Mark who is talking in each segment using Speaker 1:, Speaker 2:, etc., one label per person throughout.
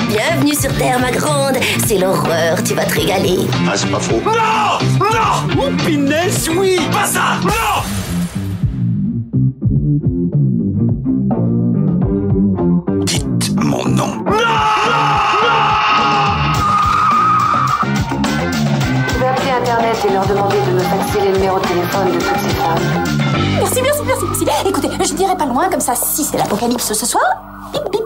Speaker 1: Bienvenue sur Terre, ma grande. C'est l'horreur, tu vas te régaler.
Speaker 2: Ah, c'est pas faux.
Speaker 3: Non! Non! Oh, punaise, oui! Pas ça! Non!
Speaker 2: Dites mon nom.
Speaker 4: Je vais appeler Internet et leur demander de me faxer les numéros de téléphone de toutes ces femmes.
Speaker 1: Merci. Écoutez, je dirai pas loin, comme ça, si c'est l'apocalypse ce soir, bip bip.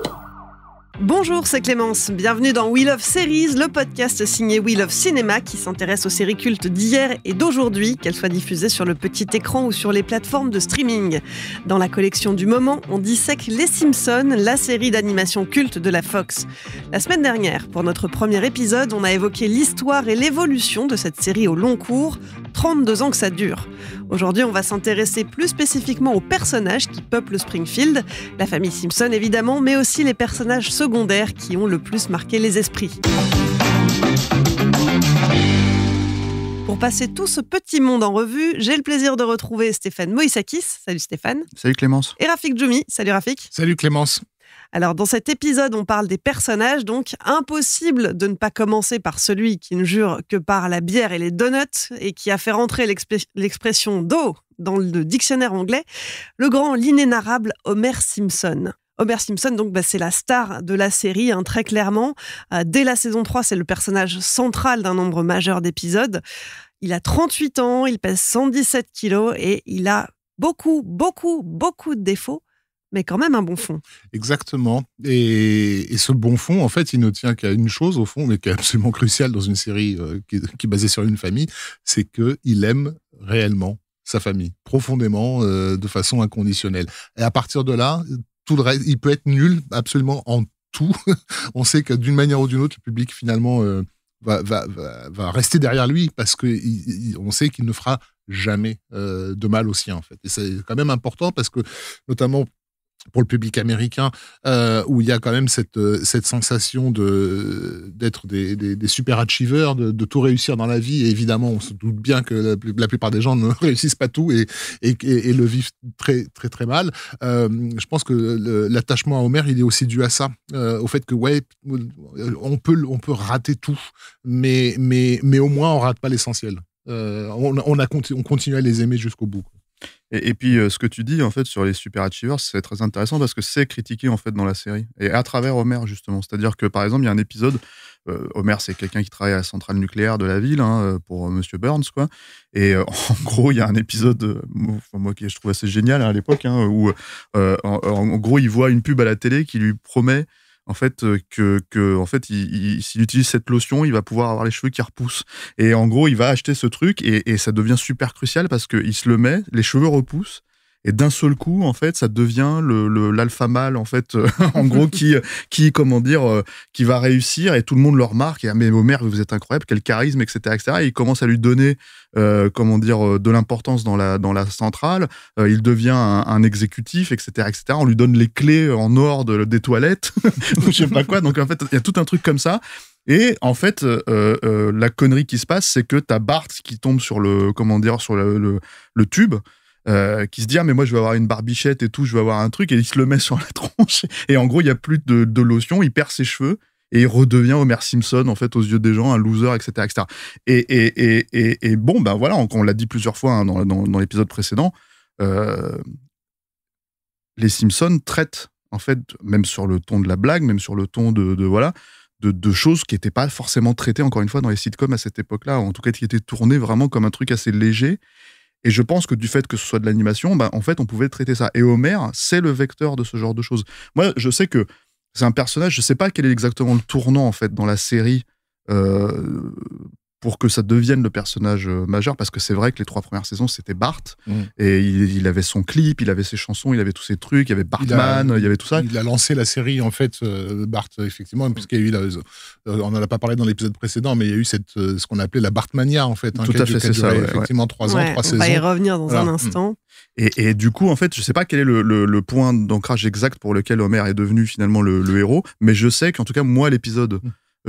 Speaker 5: Bonjour, c'est Clémence. Bienvenue dans We Love Series, le podcast signé We Love Cinéma qui s'intéresse aux séries cultes d'hier et d'aujourd'hui, qu'elles soient diffusées sur le petit écran ou sur les plateformes de streaming. Dans la collection du moment, on dissèque Les Simpsons, la série d'animation culte de la Fox. La semaine dernière, pour notre premier épisode, on a évoqué l'histoire et l'évolution de cette série au long cours, 32 ans que ça dure. Aujourd'hui, on va s'intéresser plus spécifiquement aux personnages qui peuplent Springfield, la famille Simpson évidemment, mais aussi les personnages secondaires qui ont le plus marqué les esprits. Pour passer tout ce petit monde en revue, j'ai le plaisir de retrouver Stéphane Moïsakis. Salut Stéphane.
Speaker 6: Salut Clémence.
Speaker 5: Et Rafik Djoumi. Salut Rafik.
Speaker 7: Salut Clémence.
Speaker 5: Alors, dans cet épisode, on parle des personnages, donc impossible de ne pas commencer par celui qui ne jure que par la bière et les donuts et qui a fait rentrer l'expression « do » dans le dictionnaire anglais, le grand, l'inénarrable Homer Simpson. Homer Simpson, donc, c'est la star de la série, très clairement. Dès la saison 3, c'est le personnage central d'un nombre majeur d'épisodes. Il a 38 ans, il pèse 117 kilos et il a beaucoup de défauts, mais quand même un bon fond.
Speaker 7: Exactement. Et ce bon fond, en fait, il ne tient qu'à une chose, au fond, mais qui est absolument cruciale dans une série qui est basée sur une famille, c'est qu'il aime réellement sa famille, profondément, de façon inconditionnelle. Et à partir de là, tout le reste, il peut être nul absolument en tout. On sait que d'une manière ou d'une autre, le public, finalement, va rester derrière lui parce qu'on sait qu'il ne fera jamais de mal aux siens, en fait. Et c'est quand même important parce que, notamment, pour le public américain, où il y a quand même cette sensation d'être des super achievers, de tout réussir dans la vie. Et évidemment, on se doute bien que la plupart des gens ne réussissent pas tout et le vivent très, très, très mal. Je pense que l'attachement à Homer, il est aussi dû à ça. Au fait que, ouais, on peut rater tout, mais au moins, on rate pas l'essentiel. On continue à les aimer jusqu'au bout.
Speaker 6: Et puis, ce que tu dis, en fait, sur les super achievers, c'est très intéressant parce que c'est critiqué, en fait, dans la série. Et à travers Homer, justement. C'est-à-dire que, par exemple, il y a un épisode, Homer, c'est quelqu'un qui travaille à la centrale nucléaire de la ville, pour Monsieur Burns, quoi. Et en gros, il y a un épisode, moi, qui je trouve assez génial à l'époque, où, en gros, il voit une pub à la télé qui lui promet en fait, en fait, s'il utilise cette lotion, il va pouvoir avoir les cheveux qui repoussent. Et en gros, il va acheter ce truc et ça devient super crucial parce qu'il se le met, les cheveux repoussent. Et d'un seul coup, en fait, ça devient l'alpha mâle, en fait, en gros, qui va réussir et tout le monde le remarque. Et mais Homer, vous êtes incroyable, quel charisme, etc., etc. Et il commence à lui donner, de l'importance dans la centrale. Il devient un exécutif, etc., etc. On lui donne les clés en or des toilettes, ou je sais pas quoi. Donc, en fait, il y a tout un truc comme ça. Et en fait, la connerie qui se passe, c'est que t'as Bart qui tombe sur le tube. Qui se dit mais moi je vais avoir une barbichette et tout, je vais avoir un truc, et il se le met sur la tronche et en gros il y a plus de lotion, il perd ses cheveux et il redevient Homer Simpson en fait aux yeux des gens, un loser, etc., etc. Et bon voilà, on l'a dit plusieurs fois dans l'épisode précédent, les Simpsons traitent en fait, même sur le ton de la blague, même sur le ton de choses qui n'étaient pas forcément traitées encore une fois dans les sitcoms à cette époque-là, en tout cas qui étaient tournées vraiment comme un truc assez léger. Et je pense que du fait que ce soit de l'animation, en fait, on pouvait traiter ça. Et Homer, c'est le vecteur de ce genre de choses. Moi, je sais que c'est un personnage, je sais pas quel est exactement le tournant, en fait, dans la série, pour que ça devienne le personnage majeur, parce que c'est vrai que les 3 premières saisons, c'était Bart, et il avait son clip, il avait ses chansons, il avait tous ses trucs, il y avait Bartman, il y avait tout ça.
Speaker 7: Il a lancé la série, en fait, Bart, effectivement, puisqu'il y a eu, on n'en a pas parlé dans l'épisode précédent, mais il y a eu ce qu'on appelait la Bartmania, en fait.
Speaker 6: Tout à fait, c'est ça.
Speaker 7: Effectivement, 3 ans, 3 saisons.
Speaker 5: On va y revenir dans un instant.
Speaker 6: Et du coup, en fait, je sais pas quel est le point d'ancrage exact pour lequel Homer est devenu finalement le héros, mais je sais qu'en tout cas, moi, l'épisode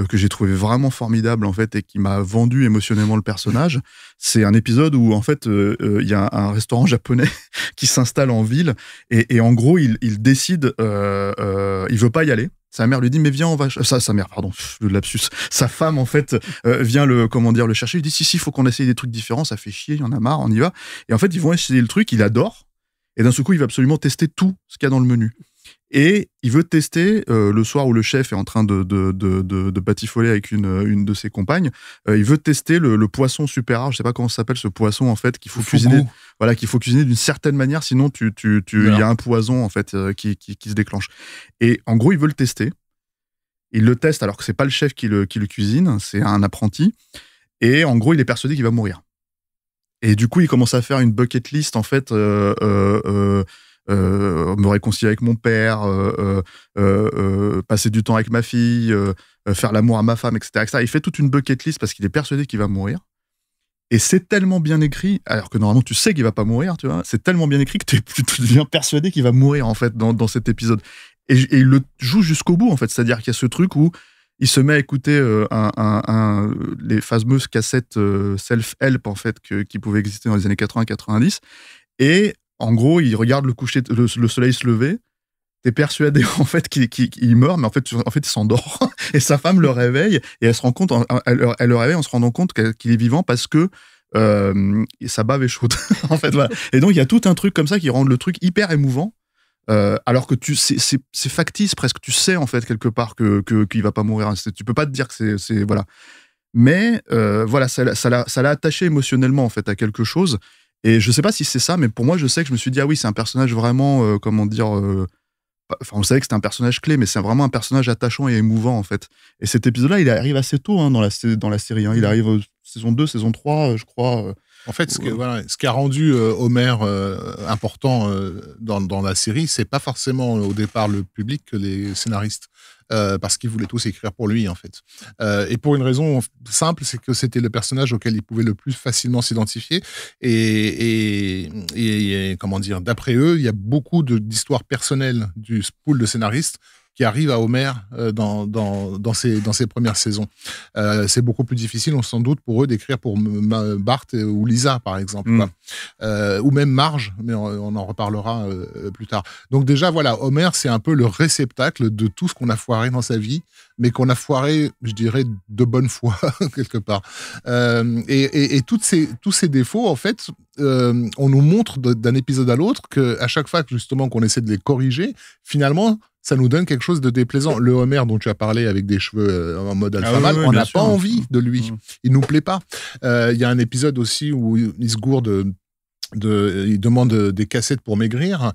Speaker 6: que j'ai trouvé vraiment formidable en fait et qui m'a vendu émotionnellement le personnage, c'est un épisode où en fait il y a un restaurant japonais qui s'installe en ville et en gros il décide, il veut pas y aller Sa mère lui dit, mais viens, on va... Sa mère, pardon, le lapsus. Sa femme, en fait, vient le chercher. Il dit, si, faut qu'on essaye des trucs différents, ça fait chier, il y en a marre, on y va. Et en fait, ils vont essayer le truc, il adore. Et d'un seul coup, il va absolument tester tout ce qu'il y a dans le menu. Et il veut tester, le soir où le chef est en train de batifoler avec une de ses compagnes, il veut tester le poisson super rare, je sais pas comment ça s'appelle, ce poisson, en fait, qu'il faut cuisiner. Voilà, qu'il faut cuisiner d'une certaine manière, sinon il y a un poison, en fait, qui se déclenche. Et en gros, il veut le tester. Il le teste alors que c'est pas le chef qui le cuisine, c'est un apprenti. Et en gros, il est persuadé qu'il va mourir. Et du coup, il commence à faire une bucket list, en fait, me réconcilier avec mon père, passer du temps avec ma fille, faire l'amour à ma femme, etc. Il fait toute une bucket list parce qu'il est persuadé qu'il va mourir. Et c'est tellement bien écrit, alors que normalement tu sais qu'il va pas mourir, tu vois, c'est tellement bien écrit que tu deviens persuadé qu'il va mourir, en fait, dans cet épisode. Et il le joue jusqu'au bout, en fait. C'est-à-dire qu'il y a ce truc où il se met à écouter les fameuses cassettes self-help, en fait, qui pouvaient exister dans les années 80-90. Et en gros, il regarde le soleil se lever. T'es persuadé, en fait, qu'il meurt, mais en fait, il s'endort. Et sa femme le réveille, et elle le réveille en se rendant compte qu'il est vivant parce que sa bave est chaude. En fait, voilà. Et donc, il y a tout un truc comme ça qui rend le truc hyper émouvant. Alors que c'est factice presque, tu sais, en fait, quelque part qu'il va pas mourir. Tu peux pas te dire que c'est voilà. Mais voilà, ça l'a attaché émotionnellement, en fait, à quelque chose. Et je sais pas si c'est ça, mais pour moi, je sais que je me suis dit, ah oui, c'est un personnage vraiment, comment dire, enfin, on savait que c'était un personnage clé, mais c'est vraiment un personnage attachant et émouvant, en fait. Et cet épisode-là, il arrive assez tôt, hein, dans la série. Hein. Il arrive saison 2, saison 3, je crois.
Speaker 7: En fait, ce qui a rendu Homer important dans la série, c'est pas forcément au départ le public que les scénaristes. Parce qu'ils voulaient tous écrire pour lui, en fait. Et pour une raison simple, c'est que c'était le personnage auquel ils pouvaient le plus facilement s'identifier. Et comment dire, d'après eux, il y a beaucoup d'histoires personnelles du pool de scénaristes qui arrivent à Homer dans ses premières saisons. C'est beaucoup plus difficile, sans doute, pour eux d'écrire pour Bart ou Lisa, par exemple. Ou même Marge, mais on en reparlera plus tard. Donc déjà, voilà, Homer, c'est un peu le réceptacle de tout ce qu'on a foiré dans sa vie, mais qu'on a foiré, je dirais, de bonne foi, quelque part. Et tous ces défauts, en fait, on nous montre d'un épisode à l'autre qu'à chaque fois justement qu'on essaie de les corriger, finalement, ça nous donne quelque chose de déplaisant. Le Homer dont tu as parlé avec des cheveux en mode alpha mâle, on n'a pas envie de lui. Il nous plaît pas. Il y a un épisode aussi où il se gourde, il demande des cassettes pour maigrir.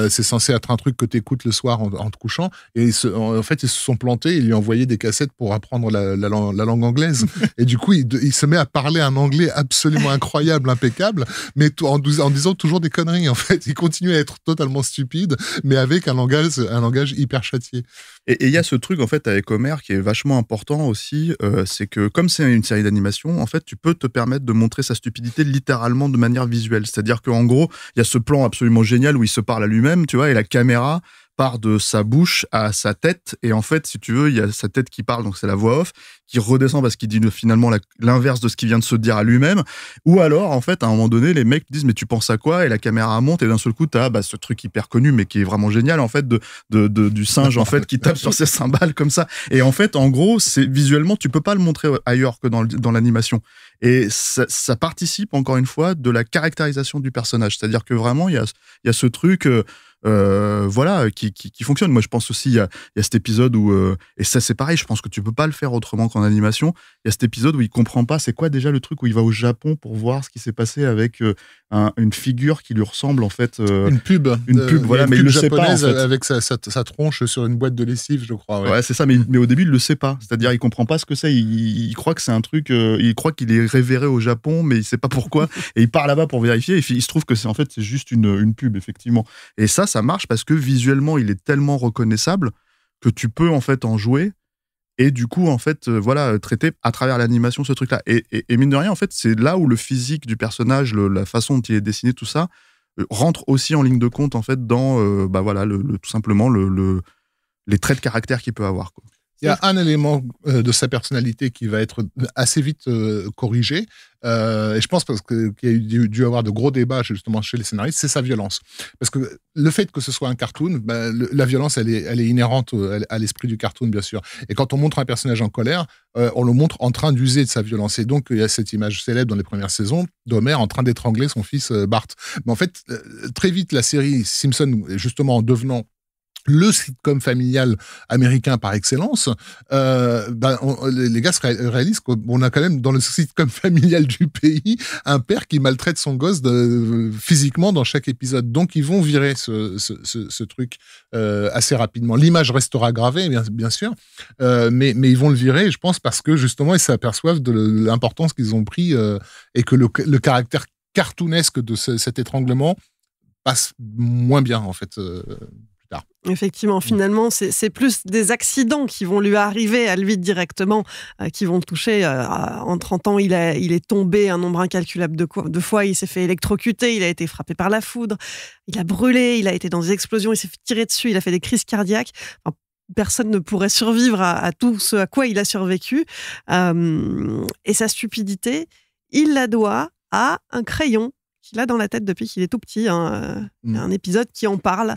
Speaker 7: C'est censé être un truc que tu écoutes le soir en te couchant. Et en fait, ils se sont plantés. Ils lui ont envoyé des cassettes pour apprendre la langue anglaise. Et du coup, il se met à parler un anglais absolument incroyable, impeccable, mais en disant toujours des conneries. En fait, il continue à être totalement stupide, mais avec un langage hyper châtié.
Speaker 6: Et il y a ce truc, en fait, avec Homer qui est vachement important aussi, c'est que comme c'est une série d'animation, en fait, tu peux te permettre de montrer sa stupidité littéralement de manière visuelle. C'est-à-dire qu'en gros, il y a ce plan absolument génial où il se parle à lui-même, tu vois, et la caméra part de sa bouche à sa tête, et en fait, si tu veux, il y a sa tête qui parle, donc c'est la voix off, qui redescend parce qu'il dit finalement l'inverse de ce qu'il vient de se dire à lui-même, ou alors, en fait, à un moment donné, les mecs disent, mais tu penses à quoi? Et la caméra monte, et d'un seul coup, t'as ce truc hyper connu, mais qui est vraiment génial, en fait, du singe, en fait, qui tape sur ses cymbales comme ça. Et en fait, en gros, visuellement, tu peux pas le montrer ailleurs que dans l'animation. Et ça participe, encore une fois, de la caractérisation du personnage. C'est-à-dire que vraiment, il y a ce truc... voilà, qui fonctionne. Moi, je pense aussi, il y a cet épisode où, et ça c'est pareil, je pense que tu peux pas le faire autrement qu'en animation, il y a cet épisode où il comprend pas, c'est quoi déjà le truc où il va au Japon pour voir ce qui s'est passé avec une figure qui lui ressemble, en fait.
Speaker 7: Une pub,
Speaker 6: voilà, mais il le sait pas, en fait.
Speaker 7: Avec sa tronche sur une boîte de lessive, je crois.
Speaker 6: Ouais, c'est ça, mais au début, il le sait pas. C'est-à-dire, il comprend pas ce que c'est. Il croit que c'est un truc, il croit qu'il est révéré au Japon, mais il sait pas pourquoi. Et il part là-bas pour vérifier, et il se trouve que c'est juste une pub, effectivement. Et ça marche parce que visuellement, il est tellement reconnaissable que tu peux, en fait, en jouer. Et du coup, en fait, voilà, traiter à travers l'animation ce truc-là. Et mine de rien, en fait, c'est là où le physique du personnage, la façon dont il est dessiné, tout ça, rentre aussi en ligne de compte, en fait, dans, voilà, tout simplement, les traits de caractère qu'il peut avoir, quoi.
Speaker 7: Il y a un élément de sa personnalité qui va être assez vite corrigé. Et je pense qu'il y a dû avoir de gros débats justement chez les scénaristes, c'est sa violence. Parce que le fait que ce soit un cartoon, la violence, elle est inhérente à l'esprit du cartoon, bien sûr. Et quand on montre un personnage en colère, on le montre en train d'user de sa violence. Et donc, il y a cette image célèbre dans les premières saisons d'Homer en train d'étrangler son fils Bart. Mais en fait, très vite, la série Simpson, justement en devenant le sitcom familial américain par excellence, les gars se réalisent qu'on a quand même dans le sitcom familial du pays un père qui maltraite son gosse physiquement dans chaque épisode. Donc ils vont virer ce truc assez rapidement. L'image restera gravée, bien sûr, mais ils vont le virer, je pense, parce que justement ils s'aperçoivent de l'importance qu'ils ont pris et que le caractère cartoonesque de cet étranglement passe moins bien, en fait.
Speaker 5: Effectivement, finalement, c'est plus des accidents qui vont lui arriver à lui directement, qui vont le toucher. En 30 ans, il est tombé un nombre incalculable de fois, il s'est fait électrocuter, il a été frappé par la foudre, il a brûlé, il a été dans des explosions, il s'est fait tirer dessus, il a fait des crises cardiaques. Enfin, personne ne pourrait survivre à tout ce à quoi il a survécu. Et sa stupidité, il la doit à un crayon qu'il a dans la tête depuis qu'il est tout petit. Un épisode qui en parle,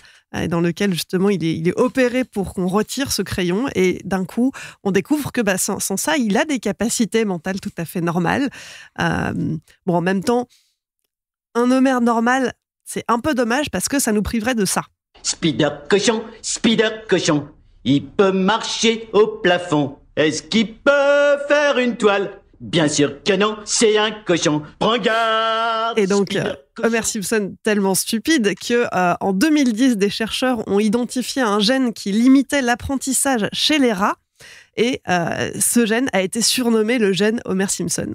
Speaker 5: dans lequel justement il est opéré pour qu'on retire ce crayon, et d'un coup on découvre que sans ça il a des capacités mentales tout à fait normales. En même temps, un Homer normal, c'est un peu dommage parce que ça nous priverait de ça.
Speaker 3: Spider cochon, il peut marcher au plafond. Est-ce qu'il peut faire une toile? Bien sûr que non, c'est un cochon. Prends garde.
Speaker 5: Et donc, Homer Simpson, tellement stupide que en 2010, des chercheurs ont identifié un gène qui limitait l'apprentissage chez les rats. Et ce gène a été surnommé le gène Homer Simpson.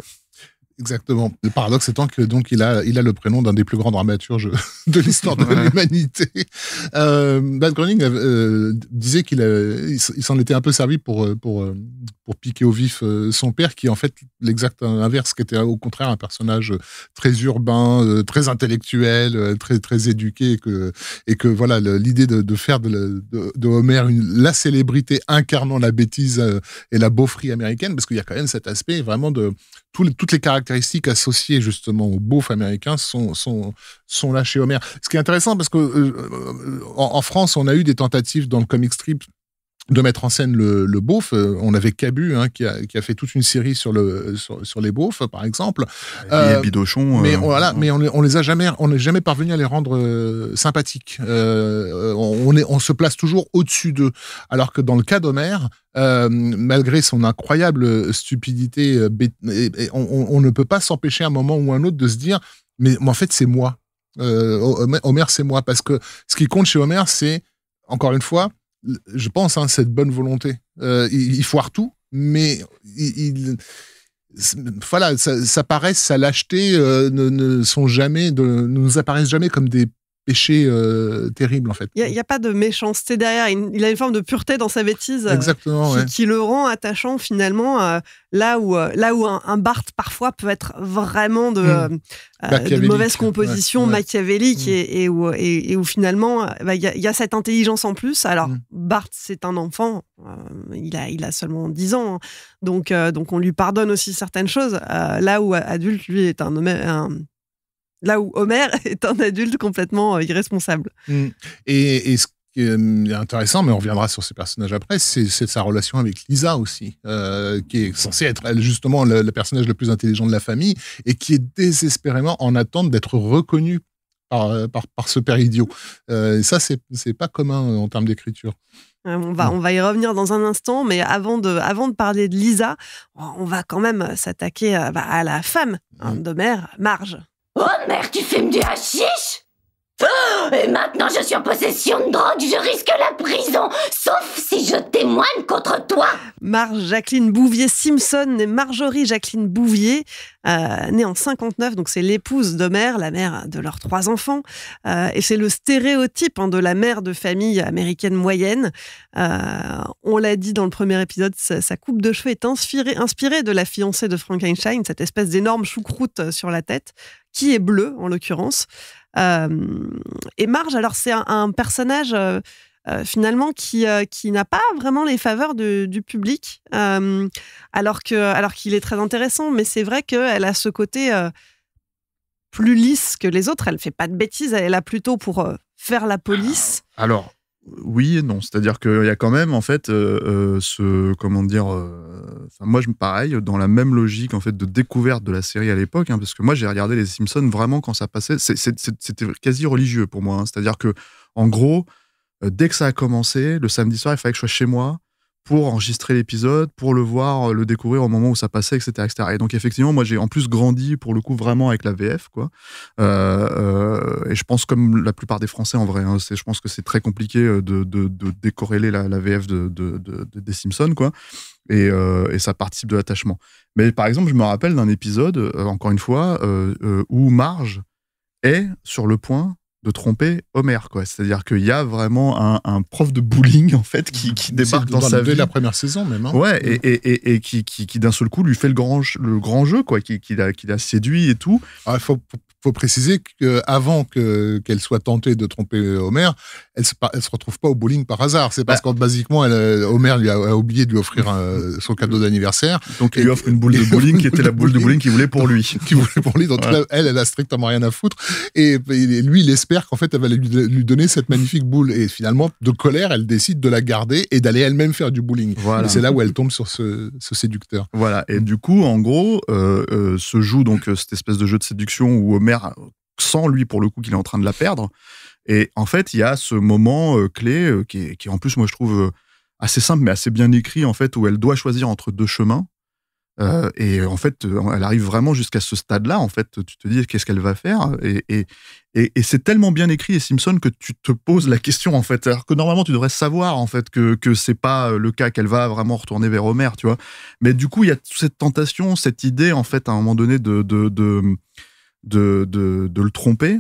Speaker 7: Exactement. Le paradoxe étant que donc il a le prénom d'un des plus grands dramaturges de l'histoire de l'humanité. Matt Groening disait qu'il s'en était un peu servi pour piquer au vif son père, qui est en fait l'exact inverse, qui était au contraire un personnage très urbain, très intellectuel, très très éduqué, et que voilà, l'idée de faire de Homer la célébrité incarnant la bêtise et la beaufrie américaine, parce qu'il y a quand même cet aspect vraiment de toutes les caractéristiques associées justement au beauf américain sont là chez Homer. Ce qui est intéressant, parce que en France, on a eu des tentatives dans le comic strip de mettre en scène le beauf. On avait Cabu qui a fait toute une série sur les beaufs, par exemple.
Speaker 6: Et Bidochon.
Speaker 7: Mais on n'est jamais parvenu à les rendre sympathiques. On se place toujours au-dessus d'eux. Alors que dans le cas d'Homer, malgré son incroyable stupidité, on ne peut pas s'empêcher à un moment ou un autre de se dire, mais en fait c'est moi. Homer, c'est moi. Parce que ce qui compte chez Homer, c'est, encore une fois, je pense, cette bonne volonté. Il foire tout, mais voilà, sa paresse, sa lâcheté ne nous apparaissent jamais comme des péchés terribles, en fait.
Speaker 5: Il n'y a pas de méchanceté derrière. Il a une forme de pureté dans sa bêtise.
Speaker 7: Exactement,
Speaker 5: qui le rend attachant, finalement, là où un Bart, parfois, peut être vraiment de mauvaise composition, machiavélique, et où finalement, il y a cette intelligence en plus. Alors, Bart, c'est un enfant. Il a seulement 10 ans. Donc, on lui pardonne aussi certaines choses. Là où adulte, lui, est là où Homer est un adulte complètement irresponsable.
Speaker 7: Et ce qui est intéressant, mais on reviendra sur ces personnages après, c'est sa relation avec Lisa aussi, qui est censée être justement le personnage le plus intelligent de la famille, et qui est désespérément en attente d'être reconnu par ce père idiot. Et ça, c'est pas commun en termes d'écriture.
Speaker 5: On va y revenir dans un instant, mais avant de parler de Lisa, on va quand même s'attaquer à la femme d'Homer, Marge.
Speaker 1: Homer, tu fumes du hashish? Et maintenant je suis en possession de drogue, je risque la prison, sauf si je témoigne contre toi.
Speaker 5: Marge Jacqueline Bouvier Simpson, née Marjorie Jacqueline Bouvier, née en 59, donc c'est l'épouse d'Homer, la mère de leurs 3 enfants, et c'est le stéréotype de la mère de famille américaine moyenne. On l'a dit dans le premier épisode, sa coupe de cheveux est inspirée de la fiancée de Frankenstein, cette espèce d'énorme choucroute sur la tête, qui est bleue en l'occurrence. Et Marge, alors c'est un personnage finalement qui n'a pas vraiment les faveurs du public, alors qu'il est très intéressant. Mais c'est vrai qu'elle a ce côté plus lisse que les autres. Elle fait pas de bêtises. Elle est là plutôt pour faire la police.
Speaker 6: Alors, oui et non. C'est-à-dire qu'il y a quand même, en fait, moi, pareil, dans la même logique, en fait, de découverte de la série à l'époque, hein, parce que moi, j'ai regardé les Simpsons vraiment quand ça passait. C'était quasi religieux pour moi. Hein. C'est-à-dire que, en gros, dès que ça a commencé, le samedi soir, il fallait que je sois chez moi pour enregistrer l'épisode, pour le voir, le découvrir au moment où ça passait, etc., etc. Et donc, effectivement, moi, j'ai en plus grandi, pour le coup, vraiment avec la VF, quoi. Et je pense, comme la plupart des Français, en vrai, hein, je pense que c'est très compliqué de décorréler la VF des Simpsons, quoi. Et ça participe de l'attachement. Mais par exemple, je me rappelle d'un épisode, encore une fois, où Marge est sur le point de tromper Homer, quoi. C'est-à-dire qu'il y a vraiment un prof de bowling, en fait, qui débarque dans sa vie.
Speaker 7: Dès la première saison, même. Hein.
Speaker 6: Ouais, et qui d'un seul coup lui fait le grand jeu, quoi, qui l'a séduit et tout.
Speaker 7: Il faut préciser qu'avant qu'elle soit tentée de tromper Homer, elle se retrouve pas au bowling par hasard. C'est parce que basiquement, Homer lui a oublié de lui offrir son cadeau d'anniversaire.
Speaker 6: Donc il lui offre une boule de bowling qui était la boule de bowling qu'il voulait pour lui.
Speaker 7: Donc là, elle a strictement rien à foutre. Et lui, il espère qu'en fait, elle va lui donner cette magnifique boule. Et finalement, de colère, elle décide de la garder et d'aller elle-même faire du bowling.
Speaker 6: Voilà.
Speaker 7: Et c'est là où elle tombe sur ce séducteur.
Speaker 6: Voilà. Et du coup, en gros, se joue donc cette espèce de jeu de séduction où Homer sent, lui, pour le coup, qu'il est en train de la perdre. Et en fait, il y a ce moment clé qui est en plus, moi, je trouve assez simple, mais assez bien écrit, en fait, où elle doit choisir entre deux chemins. Et en fait, elle arrive vraiment jusqu'à ce stade-là. En fait, tu te dis qu'est-ce qu'elle va faire, et c'est tellement bien écrit les Simpsons que tu te poses la question, en fait. Alors que normalement, tu devrais savoir, en fait, que c'est pas le cas, qu'elle va vraiment retourner vers Homer, tu vois. Mais du coup, il y a cette tentation, cette idée, en fait, à un moment donné, de le tromper.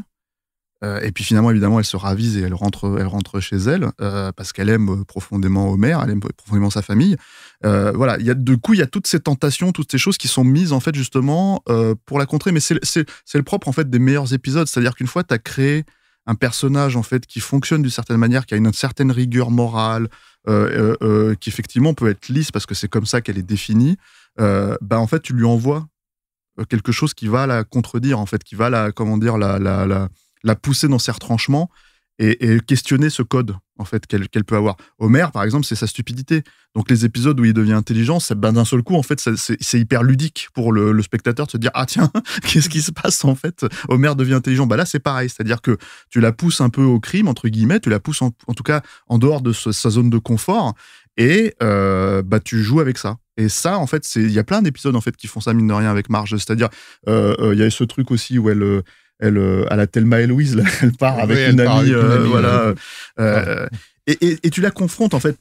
Speaker 6: Et puis finalement, évidemment, elle se ravise et elle rentre chez elle parce qu'elle aime profondément Homer, elle aime profondément sa famille. Voilà, il y a toutes ces tentations, toutes ces choses qui sont mises en fait justement pour la contrer. Mais c'est le propre en fait des meilleurs épisodes, c'est-à-dire qu'une fois tu as créé un personnage en fait qui fonctionne d'une certaine manière, qui a une certaine rigueur morale, qui effectivement peut être lisse parce que c'est comme ça qu'elle est définie. En fait, tu lui envoies quelque chose qui va la contredire en fait, qui va la pousser dans ses retranchements et questionner ce code en fait qu'elle peut avoir. Homer, par exemple, c'est sa stupidité. Donc les épisodes où il devient intelligent, d'un seul coup, en fait, c'est hyper ludique pour le spectateur de se dire ah tiens, qu'est-ce qui se passe en fait ? Homer devient intelligent. Là, c'est pareil, c'est-à-dire que tu la pousses un peu au crime entre guillemets, tu la pousses en tout cas en dehors de sa zone de confort et tu joues avec ça. Et ça, en fait, il y a plein d'épisodes en fait qui font ça mine de rien avec Marge. C'est-à-dire, il y a ce truc aussi où elle à la Thelma et Louise, là, elle part avec une amie, voilà. Et tu la confrontes, en fait.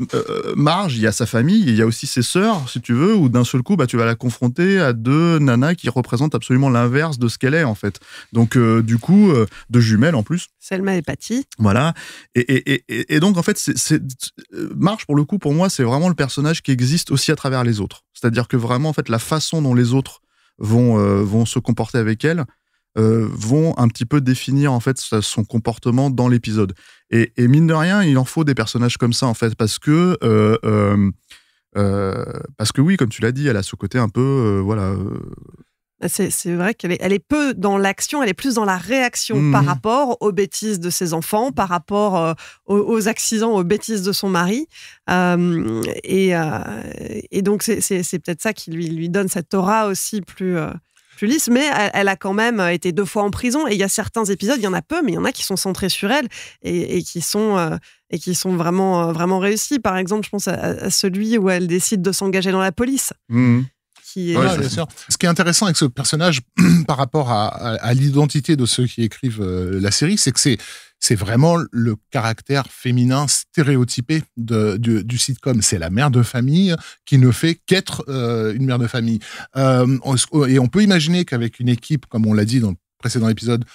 Speaker 6: Marge, il y a sa famille, il y a aussi ses sœurs, si tu veux, où d'un seul coup, tu vas la confronter à deux nanas qui représentent absolument l'inverse de ce qu'elle est, en fait. Donc, du coup, deux jumelles en plus.
Speaker 5: Selma et Patty.
Speaker 6: Voilà. Et donc, en fait, Marge, pour le coup, pour moi, c'est vraiment le personnage qui existe aussi à travers les autres. C'est-à-dire que vraiment, en fait, la façon dont les autres vont se comporter avec elle, vont un petit peu définir en fait son comportement dans l'épisode. Et mine de rien, il en faut des personnages comme ça en fait, parce que oui, comme tu l'as dit, elle a ce côté un peu voilà.
Speaker 5: C'est vrai qu'elle est peu dans l'action, elle est plus dans la réaction par rapport aux bêtises de ses enfants, par rapport aux accidents, aux bêtises de son mari. Et donc c'est peut-être ça qui lui donne cette aura aussi plus lisse, mais elle a quand même été 2 fois en prison, et il y a certains épisodes, il y en a peu, mais il y en a qui sont centrés sur elle et qui sont vraiment, vraiment réussis. Par exemple, je pense à celui où elle décide de s'engager dans la police.
Speaker 7: Bien sûr. Ce qui est intéressant avec ce personnage par rapport à l'identité de ceux qui écrivent la série, c'est que c'est vraiment le caractère féminin stéréotypé du sitcom. C'est la mère de famille qui ne fait qu'être une mère de famille. Et on peut imaginer qu'avec une équipe, comme on l'a dit dans le précédent épisode,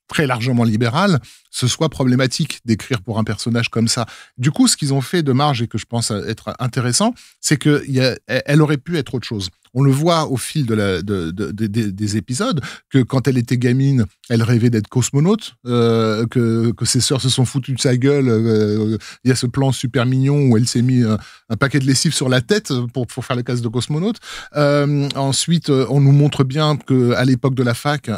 Speaker 7: très largement libérale, ce soit problématique d'écrire pour un personnage comme ça. Du coup, ce qu'ils ont fait de Marge, et que je pense être intéressant, c'est qu'elle aurait pu être autre chose. on le voit au fil des épisodes, que quand elle était gamine, elle rêvait d'être cosmonaute, que ses sœurs se sont foutues de sa gueule. Il y a ce plan super mignon où elle s'est mis un paquet de lessive sur la tête pour faire le casque de cosmonaute. Ensuite, on nous montre bien qu'à l'époque de la fac,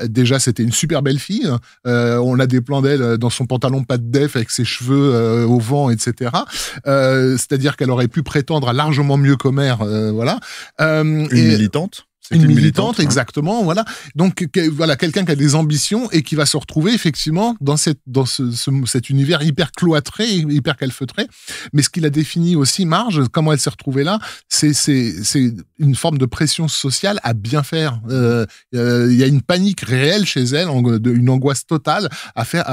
Speaker 7: déjà, c'était une super belle fille. On a des plans d'elle dans son pantalon pas de def avec ses cheveux au vent, etc. C'est-à-dire qu'elle aurait pu prétendre à largement mieux qu'Homer, voilà.
Speaker 6: Militante.
Speaker 7: Une militante, exactement, voilà. Donc voilà, quelqu'un qui a des ambitions et qui va se retrouver effectivement dans cet univers hyper cloîtré, hyper calfeutré. Mais ce qu'il a défini aussi, Marge, comment elle s'est retrouvée là, c'est une forme de pression sociale à bien faire. Il y a une panique réelle chez elle, une angoisse totale à faire,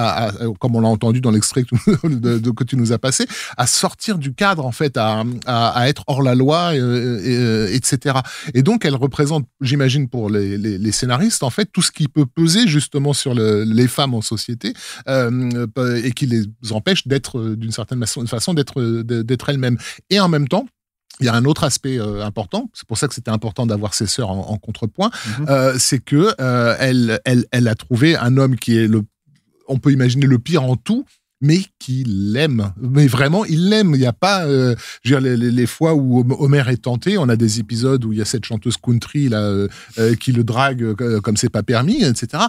Speaker 7: comme on l'a entendu dans l'extrait que tu nous as passé, à sortir du cadre en fait, à être hors la loi, etc. Et donc elle représente, j'imagine pour les scénaristes, en fait, tout ce qui peut peser justement sur les femmes en société et qui les empêche d'être, d'une certaine façon, d'être elles-mêmes. Et en même temps, il y a un autre aspect important, c'est pour ça que c'était important d'avoir ses sœurs en contrepoint, c'est que elle a trouvé un homme qui est on peut imaginer le pire en tout, mais qui l'aime. Mais vraiment, il l'aime. Il n'y a pas... je veux dire, les fois où Homer est tenté, on a des épisodes où il y a cette chanteuse country là, qui le drague comme c'est pas permis, etc.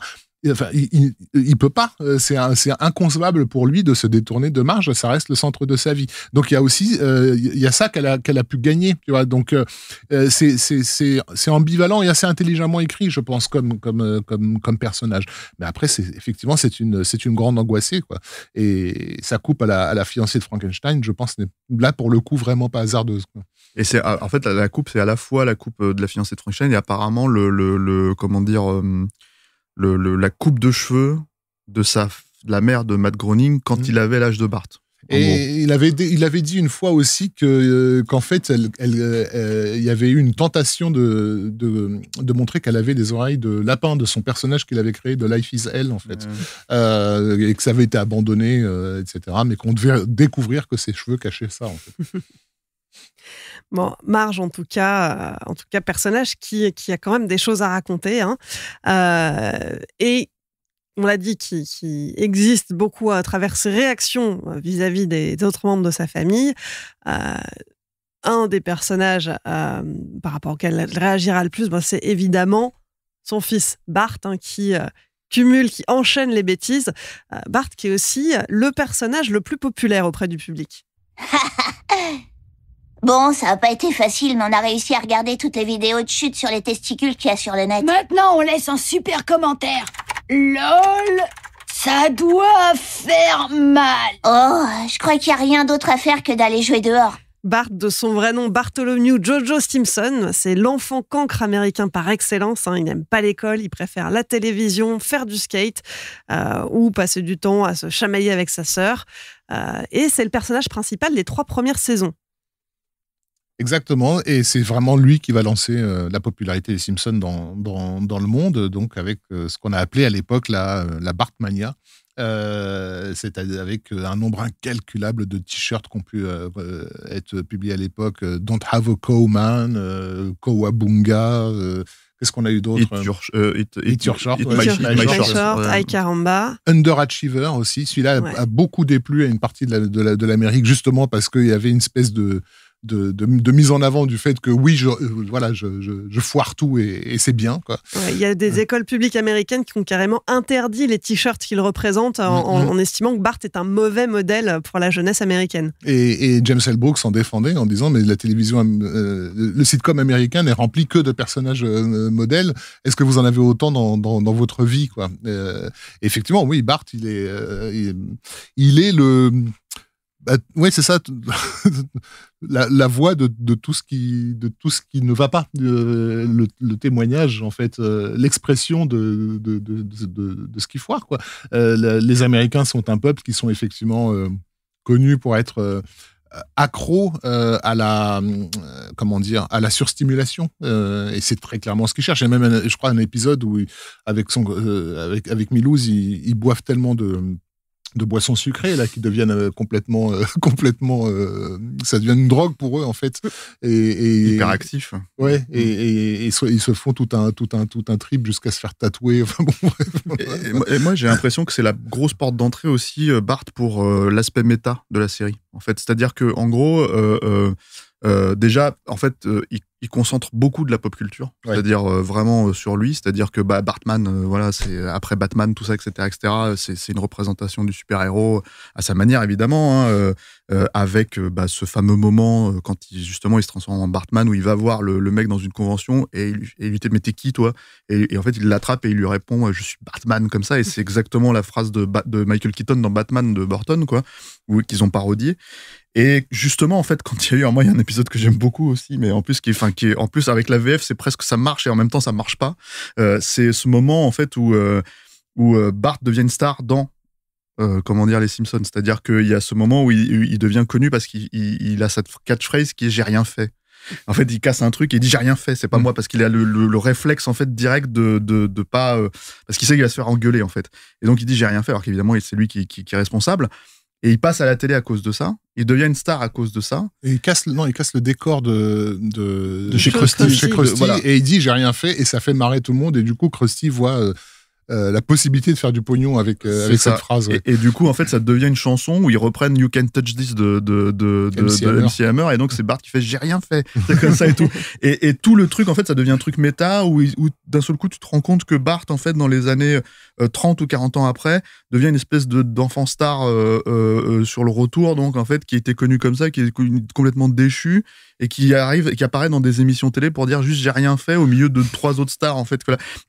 Speaker 7: Enfin, il peut pas. C'est inconcevable pour lui de se détourner de Marge. Ça reste le centre de sa vie. Donc il y a aussi, il y a ça qu'elle a pu gagner. Tu vois. Donc c'est ambivalent et assez intelligemment écrit, je pense, comme personnage. Mais après, effectivement, c'est une grande angoissée, quoi. Et sa coupe à la fiancée de Frankenstein, je pense, n'est là pour le coup vraiment pas hasardeuse, quoi.
Speaker 6: Et c'est en fait la coupe, c'est à la fois la coupe de la fiancée de Frankenstein et apparemment le comment dire. La coupe de cheveux de la mère de Matt Groening quand il avait l'âge de Bart.
Speaker 7: Et il avait dit une fois aussi qu'en fait, il y avait eu une tentation de montrer qu'elle avait les oreilles de lapin de son personnage qu'il avait créé de Life is Hell, en fait. Et que ça avait été abandonné, etc. Mais qu'on devait découvrir que ses cheveux cachaient ça, en fait.
Speaker 5: Bon, Marge, en tout cas, personnage qui a quand même des choses à raconter, hein. Et on l'a dit, qui existe beaucoup à travers ses réactions vis-à-vis des autres membres de sa famille. Un des personnages par rapport auquel elle réagira le plus, c'est évidemment son fils Bart, hein, qui cumule, qui enchaîne les bêtises. Bart qui est aussi le personnage le plus populaire auprès du public.
Speaker 8: Bon, ça n'a pas été facile, mais on a réussi à regarder toutes les vidéos de chute sur les testicules qu'il y a sur le net.
Speaker 1: Maintenant, on laisse un super commentaire. LOL, ça doit faire mal.
Speaker 8: Oh, je crois qu'il n'y a rien d'autre à faire que d'aller jouer dehors.
Speaker 5: Bart, de son vrai nom Bartholomew Jojo Simpson, c'est l'enfant cancre américain par excellence, hein. Il n'aime pas l'école, il préfère la télévision, faire du skate ou passer du temps à se chamailler avec sa sœur. Et c'est le personnage principal des 3 premières saisons.
Speaker 7: Exactement, et c'est vraiment lui qui va lancer la popularité des Simpsons dans le monde, donc avec ce qu'on a appelé à l'époque la Bartmania, c'est-à-dire avec un nombre incalculable de t-shirts qui ont pu être publiés à l'époque. Don't have a cow man, Cowabunga, qu'est-ce qu'on a eu d'autre?
Speaker 6: Eat your short,
Speaker 5: My short, I caramba.
Speaker 7: Underachiever aussi, celui-là a beaucoup déplu à une partie de l'Amérique, justement parce qu'il y avait une espèce de mise en avant du fait que oui, je foire tout et c'est bien, quoi.
Speaker 5: Il y a des écoles publiques américaines qui ont carrément interdit les t-shirts qu'ils représentent en estimant que Bart est un mauvais modèle pour la jeunesse américaine.
Speaker 7: Et James L. Brooks s'en défendait en disant mais la télévision, le sitcom américain n'est rempli que de personnages modèles. Est-ce que vous en avez autant dans votre vie, quoi? Effectivement, oui, Bart, il est le... oui, c'est ça, la voix de tout ce qui ne va pas, le témoignage, en fait, l'expression de ce qui foire, quoi. Les Américains sont un peuple qui sont effectivement connus pour être accros à la surstimulation, et c'est très clairement ce qu'ils cherchent. Il y a même, je crois, un épisode où avec Milouz, ils boivent tellement boissons sucrées là qui deviennent complètement ça devient une drogue pour eux en fait et
Speaker 6: hyperactif.
Speaker 7: Ouais, et ils se font tout un trip jusqu'à se faire tatouer. Enfin bon,
Speaker 6: et moi j'ai l'impression que c'est la grosse porte d'entrée aussi, Bart, pour l'aspect méta de la série en fait, c'est-à-dire que en gros déjà en fait il concentre beaucoup de la pop culture, c'est-à-dire vraiment sur lui, c'est-à-dire que Batman, voilà, c'est après Batman, tout ça, etc., c'est une représentation du super-héros à sa manière évidemment, hein, avec ce fameux moment quand il se transforme en Batman où il va voir le mec dans une convention et il lui dit mais t'es qui toi, et en fait il l'attrape et il lui répond je suis Batman comme ça, et c'est exactement la phrase de Michael Keaton dans Batman de Burton quoi, qu'ils ont parodié. Et justement, en fait, quand il y a eu il y a un épisode que j'aime beaucoup aussi, mais en plus qui est en plus avec la VF, c'est presque ça marche et en même temps ça marche pas. C'est ce moment en fait où Bart devient une star dans les Simpsons. C'est-à-dire qu'il y a ce moment où il devient connu parce qu'il a cette catchphrase qui est j'ai rien fait. En fait, il casse un truc et il dit j'ai rien fait, c'est pas moi, parce qu'il a le réflexe en fait direct de pas parce qu'il sait qu'il va se faire engueuler en fait. Et donc il dit j'ai rien fait, alors qu'évidemment c'est lui qui est responsable. Et il passe à la télé à cause de ça. Il devient une star à cause de ça.
Speaker 7: Et il casse le décor de
Speaker 6: chez Krusty.
Speaker 7: Voilà. Et il dit j'ai rien fait, et ça fait marrer tout le monde. Et du coup, Krusty voit la possibilité de faire du pognon avec cette phrase. Ouais.
Speaker 6: Et du coup, en fait, ça devient une chanson où ils reprennent You Can't Touch This de MC Hammer. Et donc, c'est Bart qui fait j'ai rien fait. C'est comme ça et tout. Et tout le truc, en fait, ça devient un truc méta où d'un seul coup, tu te rends compte que Bart, en fait, dans les années 30 ou 40 ans après, devient une espèce d'enfant star sur le retour, donc, en fait, qui était connu comme ça, qui est complètement déchu et qui apparaît dans des émissions télé pour dire juste j'ai rien fait au milieu de 3 autres stars, en fait.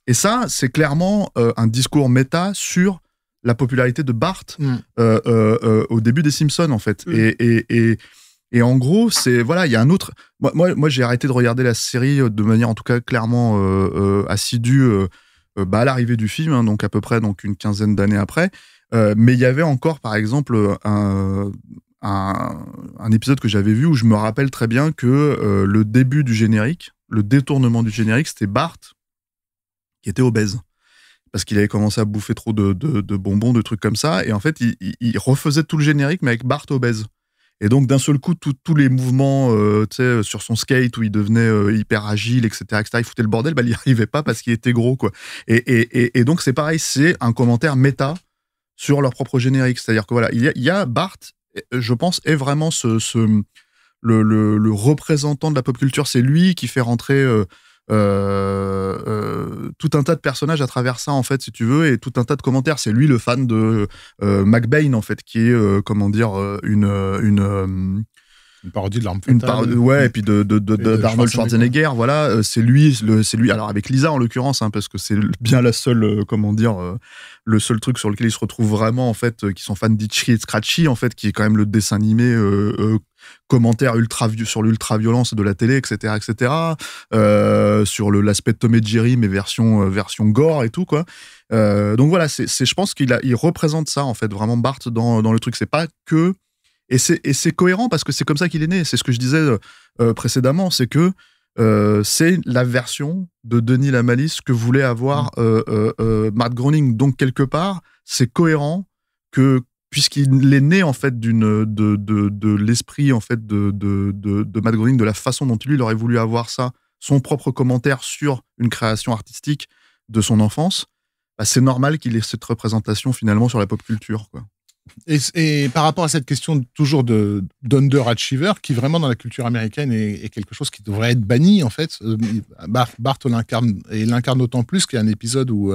Speaker 6: Et ça, c'est clairement un discours méta sur la popularité de Bart au début des Simpsons, en fait. Et en gros, c'est voilà, il y a un autre. Moi, j'ai arrêté de regarder la série de manière, en tout cas, clairement assidue à l'arrivée du film, hein, donc à peu près une quinzaine d'années après. Mais il y avait encore, par exemple, un épisode que j'avais vu où je me rappelle très bien que le début du générique, le détournement du générique, c'était Bart qui était obèse. Parce qu'il avait commencé à bouffer trop de bonbons, de trucs comme ça. Et en fait, il refaisait tout le générique, mais avec Bart obèse. Et donc, d'un seul coup, tous les mouvements sur son skate où il devenait hyper agile, etc., il foutait le bordel, il n'y arrivait pas parce qu'il était gros, quoi. Et donc, c'est pareil, c'est un commentaire méta sur leur propre générique. C'est-à-dire que voilà, il y a Bart, je pense, est vraiment le représentant de la pop culture. C'est lui qui fait rentrer tout un tas de personnages à travers ça, en fait, si tu veux, et tout un tas de commentaires. C'est lui le fan de McBain, en fait, qui est
Speaker 7: une parodie de l'arme fatale.
Speaker 6: Ouais, et puis d'Arnold Schwarzenegger, voilà. C'est lui. Alors avec Lisa en l'occurrence, hein, parce que c'est bien la seule, le seul truc sur lequel ils se retrouvent vraiment, en fait, qui sont fans d'Itchy et de Scratchy, en fait, qui est quand même le dessin animé commentaire sur l'ultra-violence de la télé, etc., sur l'aspect de Tom et Jerry, mais version gore et tout, quoi. Donc voilà, je pense qu'il représente ça, en fait, vraiment, Bart dans le truc. C'est pas que... Et c'est cohérent parce que c'est comme ça qu'il est né. C'est ce que je disais précédemment, c'est que c'est la version de Denis Lamalisse que voulait avoir Matt Groening. Donc, quelque part, c'est cohérent que, puisqu'il est né, en fait, de l'esprit, en fait, de Matt Groening, de la façon dont lui, il aurait voulu avoir ça, son propre commentaire sur une création artistique de son enfance, c'est normal qu'il ait cette représentation, finalement, sur la pop culture, quoi.
Speaker 7: Et par rapport à cette question toujours d'underachiever, qui vraiment dans la culture américaine est quelque chose qui devrait être banni, en fait, Bart l'incarne d'autant plus qu'il y a un épisode où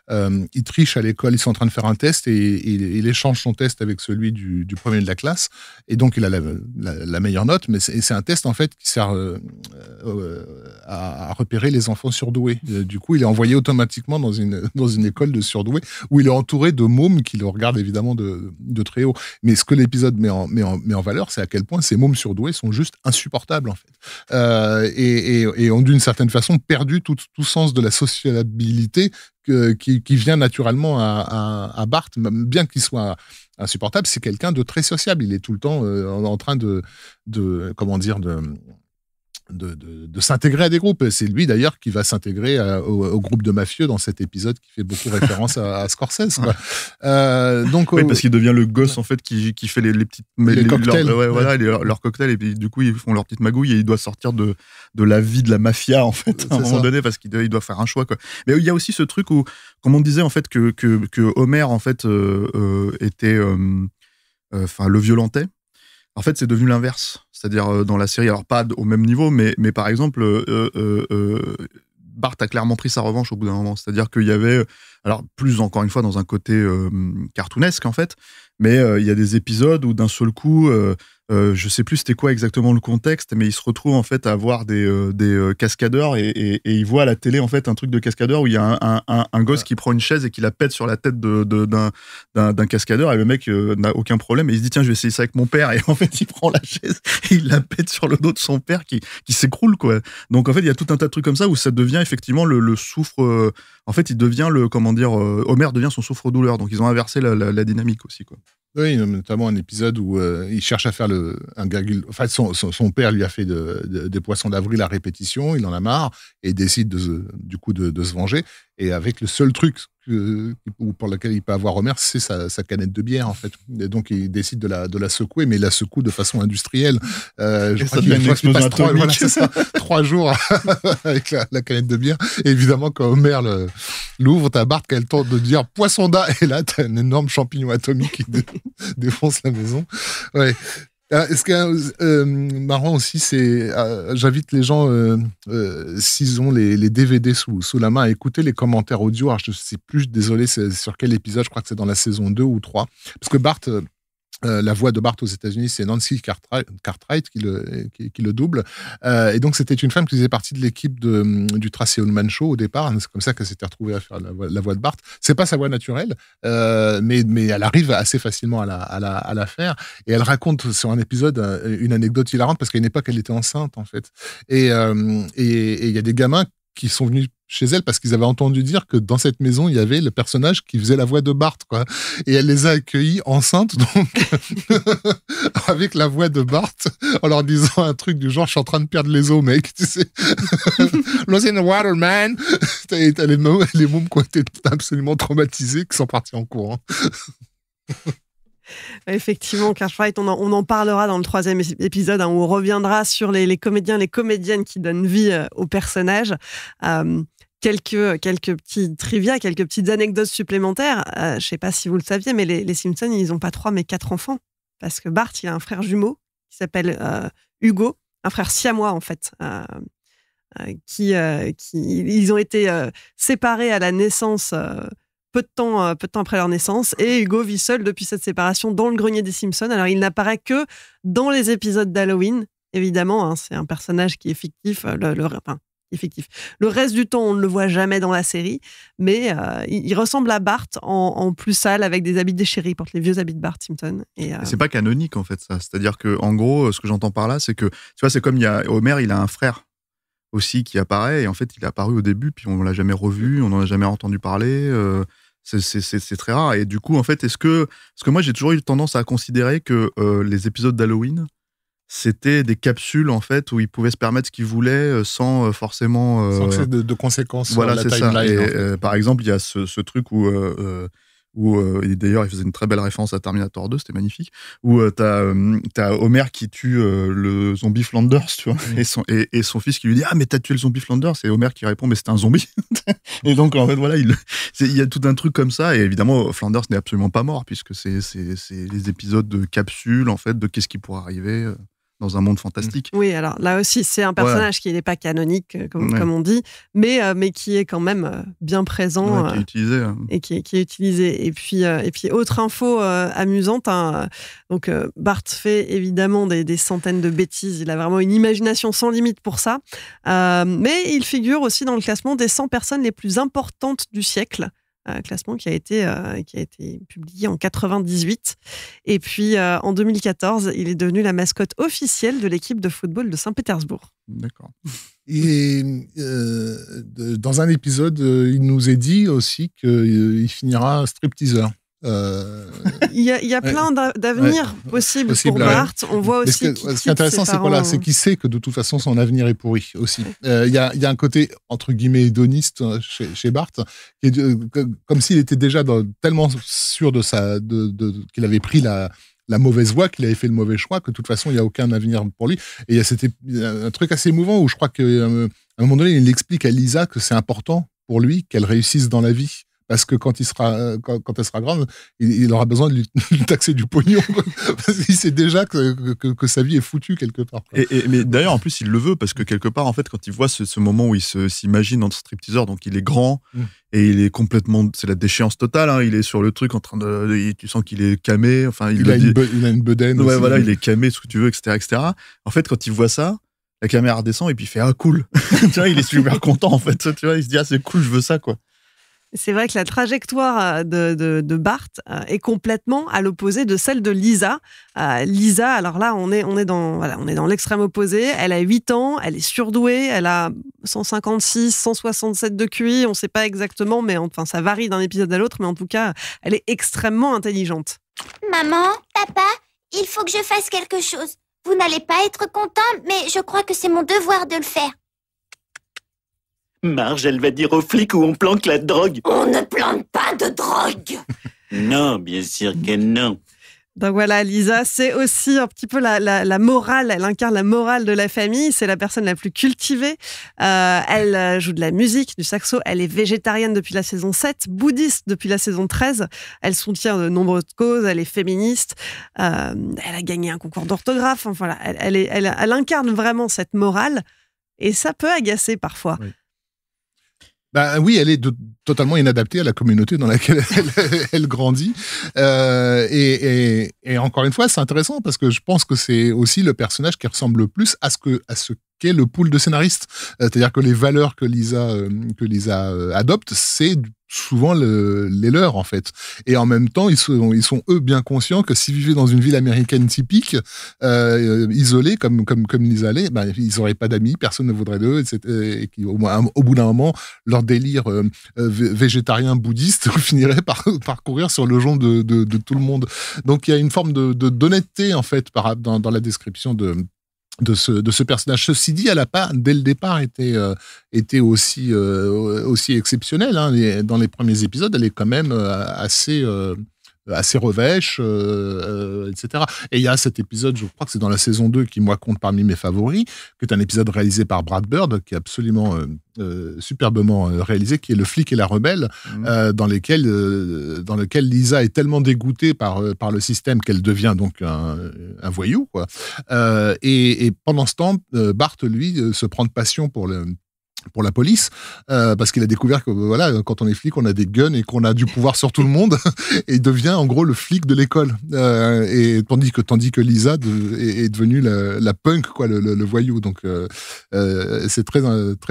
Speaker 7: il triche à l'école, ils sont en train de faire un test et il échange son test avec celui du premier de la classe, et donc il a la meilleure note, mais c'est un test en fait qui sert à repérer les enfants surdoués. Du coup, il est envoyé automatiquement dans une école de surdoués où il est entouré de mômes qui le regardent évidemment de très haut. Mais ce que l'épisode met en valeur, c'est à quel point ces mômes surdoués sont juste insupportables, en fait. Et ont d'une certaine façon perdu tout sens de la sociabilité qui vient naturellement à Bart. Bien qu'il soit insupportable, c'est quelqu'un de très sociable. Il est tout le temps en train de s'intégrer à des groupes. C'est lui d'ailleurs qui va s'intégrer au groupe de mafieux dans cet épisode qui fait beaucoup référence à Scorsese. Quoi.
Speaker 6: Oui, parce qu'il devient le gosse en fait qui fait les petites
Speaker 7: les cocktails.
Speaker 6: Leurs cocktails, et puis du coup ils font leur petite magouille et il doit sortir de la vie de la mafia en fait à un moment donné parce qu'il doit faire un choix quoi. Mais il y a aussi ce truc où, comme on disait en fait que Homer en fait était le violentait. En fait, c'est devenu l'inverse. C'est-à-dire, dans la série, alors pas au même niveau, mais par exemple, Bart a clairement pris sa revanche au bout d'un moment. C'est-à-dire qu'il y avait, alors plus encore une fois dans un côté cartoonesque en fait, mais il y a des épisodes où d'un seul coup, je sais plus c'était quoi exactement le contexte, mais il se retrouve en fait à voir des cascadeurs et il voit à la télé en fait un truc de cascadeur où il y a un gosse qui prend une chaise et qui la pète sur la tête d'un cascadeur et le mec n'a aucun problème et il se dit tiens je vais essayer ça avec mon père et en fait il prend la chaise et il la pète sur le dos de son père qui s'écroule quoi. Donc en fait il y a tout un tas de trucs comme ça où ça devient effectivement le souffre. En fait il devient Homer devient son souffre-douleur, donc ils ont inversé la dynamique aussi quoi.
Speaker 7: Oui, notamment un épisode où il cherche à faire un gargule. En fait, son père lui a fait des poissons d'avril à répétition, il en a marre et il décide de se venger. Et avec le seul truc pour lequel il peut avoir Homer, c'est sa canette de bière en fait. Et donc il décide de la secouer, mais il la secoue de façon industrielle. Je crois qu'il passe 3 jours avec la canette de bière. Et évidemment, quand Homer l'ouvre, t'as Bart qui a le temps de dire poisson d'A, et là t'as un énorme champignon atomique qui défonce la maison. Ouais. Ce qui est marrant aussi, c'est j'invite les gens, s'ils ont les DVD sous la main, à écouter les commentaires audio. Alors je sais plus, désolé, c'est sur quel épisode, je crois que c'est dans la saison 2 ou 3. Parce que Bart, la voix de Bart aux États-Unis, c'est Nancy Cartwright qui le double. Et donc, c'était une femme qui faisait partie de l'équipe du Tracey Ullman Show au départ. C'est comme ça qu'elle s'était retrouvée à faire la voix de Bart. C'est pas sa voix naturelle, mais elle arrive assez facilement à la faire. Et elle raconte sur un épisode une anecdote hilarante parce qu'à une époque, elle était enceinte, en fait. Et il y a des gamins qui sont venus chez elle parce qu'ils avaient entendu dire que dans cette maison, il y avait le personnage qui faisait la voix de Bart, quoi. Et elle les a accueillis enceintes, donc, avec la voix de Bart, en leur disant un truc du genre, je suis en train de perdre les os, mec, tu sais. Lost in the water, man. T'as les mômes qui ont été absolument traumatisés, qui sont partis en courant.
Speaker 5: Effectivement, Cartwright, on en parlera dans le 3e épisode, où on reviendra sur les comédiens, les comédiennes qui donnent vie aux personnages. Quelques petits trivia, quelques petites anecdotes supplémentaires. Je ne sais pas si vous le saviez, mais les Simpsons, ils n'ont pas 3 mais 4 enfants. Parce que Bart, il a un frère jumeau qui s'appelle Hugo, un frère siamois en fait. Ils ont été séparés à la naissance peu de temps après leur naissance, et Hugo vit seul depuis cette séparation dans le grenier des Simpsons. Alors il n'apparaît que dans les épisodes d'Halloween, évidemment, c'est un personnage qui est fictif, effectif. Le reste du temps, on ne le voit jamais dans la série, mais il ressemble à Bart en plus sale, avec des habits déchirés. Il porte les vieux habits de Bart Simpson. Et
Speaker 6: c'est pas canonique en fait ça. C'est-à-dire que en gros, ce que j'entends par là, c'est que tu vois, c'est comme Homer, il a un frère aussi qui apparaît, et en fait, il est apparu au début, puis on l'a jamais revu, on n'en a jamais entendu parler. C'est très rare. Et du coup, en fait, est-ce que moi, j'ai toujours eu tendance à considérer que les épisodes d'Halloween, c'était des capsules, en fait, où ils pouvaient se permettre ce qu'ils voulaient sans forcément...
Speaker 7: sans que c'est de conséquences
Speaker 6: voilà,
Speaker 7: sur la
Speaker 6: c'est
Speaker 7: timeline.
Speaker 6: Ça. Et, par exemple, il y a ce truc où et d'ailleurs, il faisait une très belle référence à Terminator 2, c'était magnifique, où t'as Homer qui tue le zombie Flanders, tu vois, et son fils qui lui dit « Ah, mais t'as tué le zombie Flanders ?» Et Homer qui répond « Mais c'était un zombie !» Et donc, en fait, voilà, il y a tout un truc comme ça, et évidemment, Flanders n'est absolument pas mort, puisque c'est les épisodes de capsules, en fait, de qu'est-ce qui pourrait arriver dans un monde fantastique.
Speaker 5: Oui, alors là aussi, c'est un personnage qui n'est pas canonique, comme on dit, mais qui est quand même bien présent.
Speaker 6: Qui est utilisé.
Speaker 5: Et qui est utilisé. Et puis, autre info amusante, donc Bart fait évidemment des centaines de bêtises. Il a vraiment une imagination sans limite pour ça. Mais il figure aussi dans le classement des 100 personnes les plus importantes du siècle. Classement qui a été publié en 98. Et puis, en 2014, il est devenu la mascotte officielle de l'équipe de football de Saint-Pétersbourg.
Speaker 6: D'accord.
Speaker 7: Et dans un épisode, il nous est dit aussi qu'il finira stripteaseur.
Speaker 5: Il y a plein d'avenirs possibles pour Bart. On voit aussi
Speaker 7: ce qui est intéressant, c'est qu'il sait que de toute façon, son avenir est pourri aussi. Il y a un côté, entre guillemets, hédoniste chez Bart, qui est comme s'il était déjà tellement sûr qu'il avait pris la mauvaise voie, qu'il avait fait le mauvais choix, que de toute façon, il n'y a aucun avenir pour lui. Et il y a un truc assez émouvant où je crois qu'à un moment donné, il explique à Lisa que c'est important pour lui qu'elle réussisse dans la vie. Parce que quand elle sera grande, il aura besoin de lui taxer du pognon. Parce qu'il sait déjà que sa vie est foutue quelque part.
Speaker 6: Mais d'ailleurs, en plus, il le veut, parce que quelque part, en fait, quand il voit ce moment où il s'imagine en stripteaseur, donc il est grand, et il est complètement... C'est la déchéance totale, hein, il est sur le truc en train de... Tu sens qu'il est camé, enfin... Il a
Speaker 7: une bedaine.
Speaker 6: Ouais,
Speaker 7: aussi.
Speaker 6: Voilà, il est camé, ce que tu veux, etc., etc. En fait, quand il voit ça, la caméra redescend, et puis il fait « Ah, cool !» Tu vois, il est super content, en fait. Tu vois, il se dit « Ah, c'est cool, je veux ça, quoi !»
Speaker 5: C'est vrai que la trajectoire de Bart est complètement à l'opposé de celle de Lisa. Lisa, alors là, on est dans l'extrême opposé. Elle a 8 ans, elle est surdouée, elle a 156, 167 de QI, on ne sait pas exactement, mais enfin, ça varie d'un épisode à l'autre, mais en tout cas, elle est extrêmement intelligente.
Speaker 8: Maman, papa, il faut que je fasse quelque chose. Vous n'allez pas être content, mais je crois que c'est mon devoir de le faire.
Speaker 3: Marge, elle va dire aux flics où on planque la drogue.
Speaker 1: On ne plante pas de drogue.
Speaker 3: Non, bien sûr que non.
Speaker 5: Donc voilà, Lisa, c'est aussi un petit peu la morale, elle incarne la morale de la famille, c'est la personne la plus cultivée. Elle joue de la musique, du saxo, elle est végétarienne depuis la saison 7, bouddhiste depuis la saison 13, elle soutient de nombreuses causes, elle est féministe, elle a gagné un concours d'orthographe, enfin, voilà, elle incarne vraiment cette morale et ça peut agacer parfois.
Speaker 7: Oui. Oui, elle est totalement inadaptée à la communauté dans laquelle elle grandit. Et encore une fois, c'est intéressant parce que je pense que c'est aussi le personnage qui ressemble le plus à ce qu'est le pool de scénaristes. C'est-à-dire que les valeurs que Lisa adopte, c'est souvent les leurs, en fait. Et en même temps, ils sont eux bien conscients que s'ils vivaient dans une ville américaine typique, isolée, comme Lisa l'est, ils n'auraient pas d'amis, personne ne voudrait d'eux, etc. Et au bout d'un moment, leur délire végétarien bouddhiste finirait par courir sur le jonc de tout le monde. Donc il y a une forme d'honnêteté, en fait, dans la description de ce personnage. Ceci dit, elle n'a pas, dès le départ, été aussi exceptionnelle. Hein. Dans les premiers épisodes, elle est quand même assez revêche, etc. Et il y a cet épisode, je crois que c'est dans la saison 2, qui, moi, compte parmi mes favoris, qui est un épisode réalisé par Brad Bird, qui est absolument superbement réalisé, qui est Le flic et la rebelle, dans lequel Lisa est tellement dégoûtée par le système qu'elle devient donc un voyou, quoi. Et pendant ce temps, Bart, lui, se prend de passion pour la police, parce qu'il a découvert que voilà, quand on est flic, on a des guns et qu'on a du pouvoir sur tout le monde, et il devient en gros le flic de l'école. Et tandis que Lisa est devenue la punk, quoi, le voyou. Donc c'est très,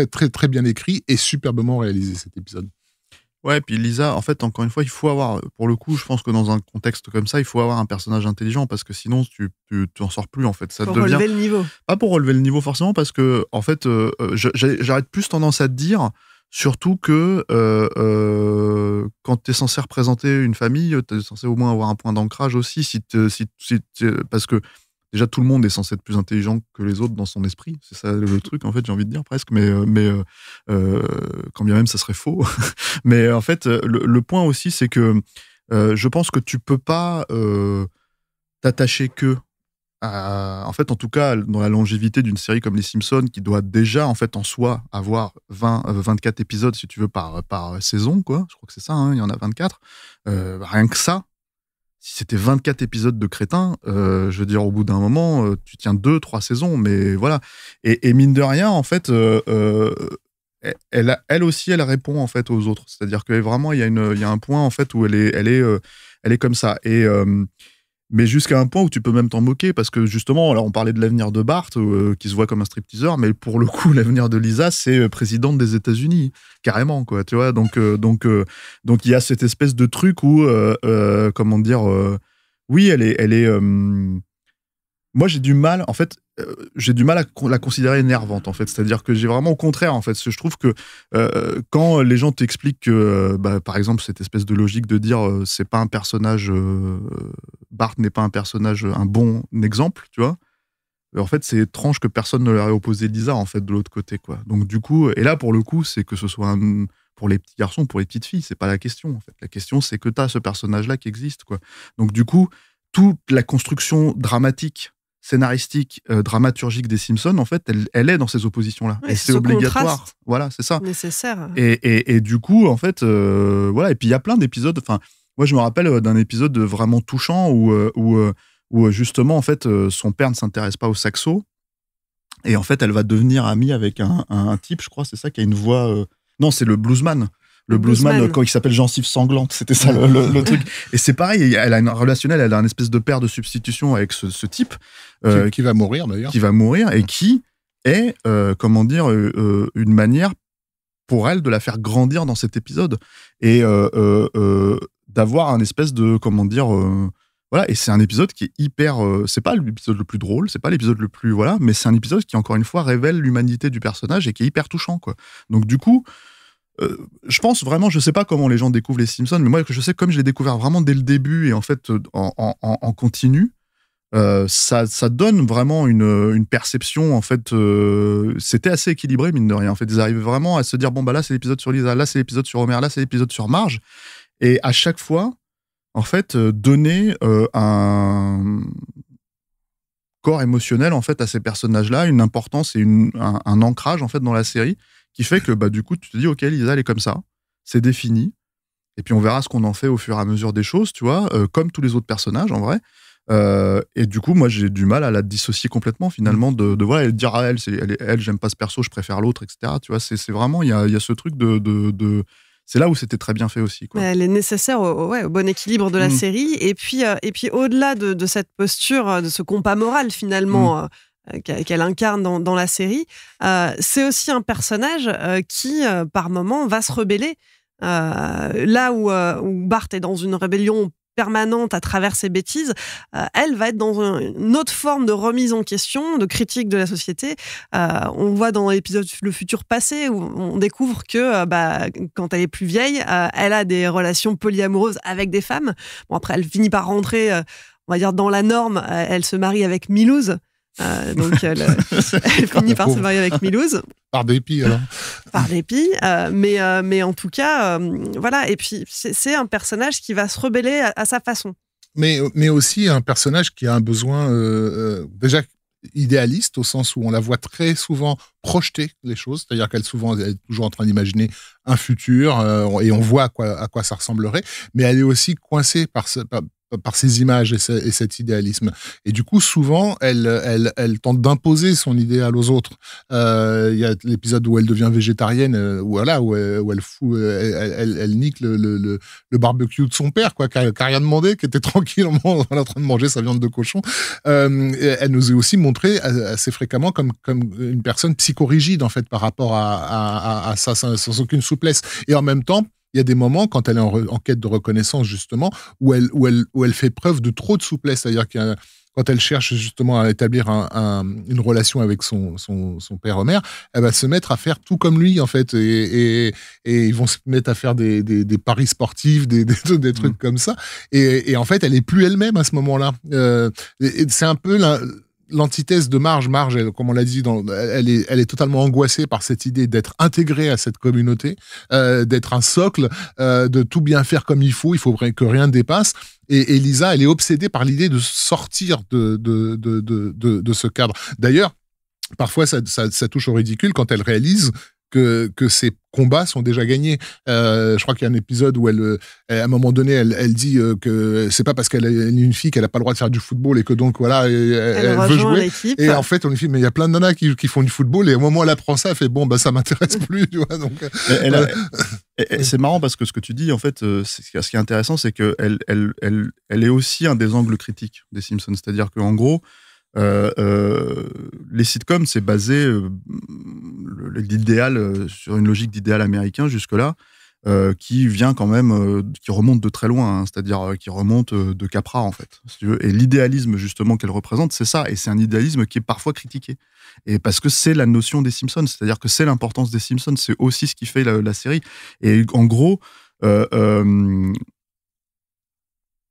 Speaker 7: très, très bien écrit et superbement réalisé cet épisode.
Speaker 6: Ouais, puis Lisa, en fait, encore une fois, il faut avoir, pour le coup, je pense que dans un contexte comme ça, il faut avoir un personnage intelligent, parce que sinon, tu en sors plus, en fait. Ça
Speaker 5: pour
Speaker 6: devient...
Speaker 5: relever le niveau.
Speaker 6: Pas pour relever le niveau, forcément, parce que, en fait, j'arrête plus tendance à te dire, surtout que quand tu es censé représenter une famille, tu es censé au moins avoir un point d'ancrage aussi, parce que déjà, tout le monde est censé être plus intelligent que les autres dans son esprit. C'est ça le truc, en fait, j'ai envie de dire presque. Mais quand bien même, ça serait faux. Mais en fait, le point aussi, c'est que je pense que tu peux pas t'attacher que en fait, en tout cas, dans la longévité d'une série comme Les Simpsons, qui doit déjà, en fait, en soi, avoir 24 épisodes, si tu veux, par saison, quoi. Je crois que c'est ça, hein, il y en a 24. Rien que ça, si c'était 24 épisodes de crétins, je veux dire, au bout d'un moment, tu tiens 2-3 saisons, mais voilà. Et mine de rien, en fait, elle aussi, elle répond en fait aux autres. C'est-à-dire que vraiment, il y a un point en fait où elle est comme ça. Mais jusqu'à un point où tu peux même t'en moquer, parce que justement, là, on parlait de l'avenir de Bart, qui se voit comme un stripteaseur, mais pour le coup, l'avenir de Lisa, c'est présidente des États-Unis, carrément, quoi. Tu vois, donc il y a cette espèce de truc où, comment dire, oui, elle est. moi, j'ai du mal, en fait, j'ai du mal à la considérer énervante, en fait. C'est-à-dire que j'ai vraiment au contraire, en fait. Je trouve que quand les gens t'expliquent que, par exemple, cette espèce de logique de dire c'est pas un personnage, Bart n'est pas un personnage, un bon exemple, tu vois. En fait, c'est étrange que personne ne leur ait opposé Lisa, en fait, de l'autre côté, quoi. Donc, du coup, et là, pour le coup, c'est que ce soit pour les petits garçons, pour les petites filles, c'est pas la question, en fait. La question, c'est que t'as ce personnage-là qui existe, quoi. Donc, du coup, toute la construction dramatique, scénaristique, dramaturgique des Simpsons, en fait, elle est dans ces oppositions-là.
Speaker 5: Oui,
Speaker 6: et c'est obligatoire. Voilà, c'est ça.
Speaker 5: Nécessaire.
Speaker 6: Et du coup, en fait, voilà. Et puis, il y a plein d'épisodes. Enfin, moi, je me rappelle d'un épisode vraiment touchant où justement, en fait, son père ne s'intéresse pas au saxo. Et en fait, elle va devenir amie avec un type, je crois, c'est ça, qui a une voix... Non, c'est le bluesman. Le bluesman, quand il s'appelle Gencive Sanglante, c'était ça le truc. Et c'est pareil, elle a une relationnelle, elle a un espèce de père de substitution avec ce type.
Speaker 7: Qui va mourir, d'ailleurs.
Speaker 6: Qui va mourir et qui est, comment dire, une manière pour elle de la faire grandir dans cet épisode. Et d'avoir un espèce de, comment dire... voilà, et c'est un épisode qui est hyper... c'est pas l'épisode le plus drôle, c'est pas l'épisode le plus... Voilà, mais c'est un épisode qui, encore une fois, révèle l'humanité du personnage et qui est hyper touchant, quoi. Donc, du coup... je pense vraiment, je sais pas comment les gens découvrent les Simpsons, mais moi, je sais, comme je l'ai découvert vraiment dès le début et en fait en continu, ça donne vraiment une perception, en fait, c'était assez équilibré, mine de rien. En fait, ils arrivaient vraiment à se dire, bon, bah là, c'est l'épisode sur Lisa, là, c'est l'épisode sur Homer, là, c'est l'épisode sur Marge. Et à chaque fois, en fait, donner un corps émotionnel, en fait, à ces personnages-là, une importance et un ancrage, en fait, dans la série, qui fait que, du coup, tu te dis, ok, Lisa, elle est comme ça, c'est défini, et puis on verra ce qu'on en fait au fur et à mesure des choses, tu vois, comme tous les autres personnages, en vrai. Et du coup, moi, j'ai du mal à la dissocier complètement, finalement, de voilà, dire, ah, elle, j'aime pas ce perso, je préfère l'autre, etc. Tu vois, c'est vraiment, il y a ce truc de c'est là où c'était très bien fait aussi, quoi.
Speaker 5: Elle est nécessaire au bon équilibre de la série. Et puis au-delà de cette posture, de ce compas moral, finalement, qu'elle incarne dans la série, c'est aussi un personnage qui, par moment, va se rebeller. Là où Bart est dans une rébellion permanente à travers ses bêtises, elle va être dans une autre forme de remise en question, de critique de la société. On voit dans l'épisode Le futur passé où on découvre que quand elle est plus vieille, elle a des relations polyamoureuses avec des femmes. Bon, après, elle finit par rentrer, on va dire, dans la norme. Elle se marie avec Milouz. Donc elle finit par se marier avec Milouz.
Speaker 7: Par dépit, alors.
Speaker 5: Par dépit, mais en tout cas, voilà. Et puis c'est un personnage qui va se rebeller à sa façon.
Speaker 7: Mais aussi un personnage qui a un besoin déjà idéaliste, au sens où on la voit très souvent projeter les choses, c'est-à-dire qu'elle est toujours en train d'imaginer un futur et on voit à quoi ça ressemblerait, mais elle est aussi coincée par ces images et cet idéalisme. Et du coup, souvent, elle tente d'imposer son idéal aux autres. Il y a l'épisode où elle devient végétarienne, où elle nique le barbecue de son père, quoi, qui a rien demandé, qui était tranquillement en train de manger sa viande de cochon. Elle nous est aussi montrée assez fréquemment comme une personne psychorigide, en fait, par rapport à ça, sans aucune souplesse. Et en même temps, il y a des moments, quand elle est en quête de reconnaissance, justement, où elle fait preuve de trop de souplesse. C'est-à-dire quand elle cherche justement à établir une relation avec son père Homer, elle va se mettre à faire tout comme lui, en fait. Et ils vont se mettre à faire des paris sportifs, des trucs comme ça. Et en fait, elle est plus elle-même à ce moment-là. C'est un peu l'antithèse de Marge. Marge, comme on l'a dit, elle est totalement angoissée par cette idée d'être intégrée à cette communauté, d'être un socle, de tout bien faire comme il faut que rien ne dépasse. Et Lisa, elle est obsédée par l'idée de sortir de ce cadre. D'ailleurs, parfois, ça touche au ridicule quand elle réalise que ses combats sont déjà gagnés. Je crois qu'il y a un épisode où à un moment donné, elle dit que c'est pas parce qu'elle est une fille qu'elle a pas le droit de faire du football et que donc voilà, elle veut jouer.
Speaker 5: L'équipe.
Speaker 7: Et en fait, on lui dit mais il y a plein de nanas qui font du football et au moment où elle apprend ça, elle fait bon ça m'intéresse plus, tu vois. Donc
Speaker 6: c'est marrant parce que ce que tu dis, en fait, ce qui est intéressant, c'est que elle est aussi un des angles critiques des Simpsons. C'est-à-dire qu'en gros, les sitcoms, c'est basé l'idéal sur une logique d'idéal américain jusque-là. qui vient quand même, qui remonte de très loin, hein, c'est-à-dire qui remonte de Capra, en fait, si tu veux. Et l'idéalisme, justement, qu'elle représente, c'est ça. Et c'est un idéalisme qui est parfois critiqué. Et parce que c'est la notion des Simpsons, c'est-à-dire que c'est l'importance des Simpsons, c'est aussi ce qui fait la série. Et en gros,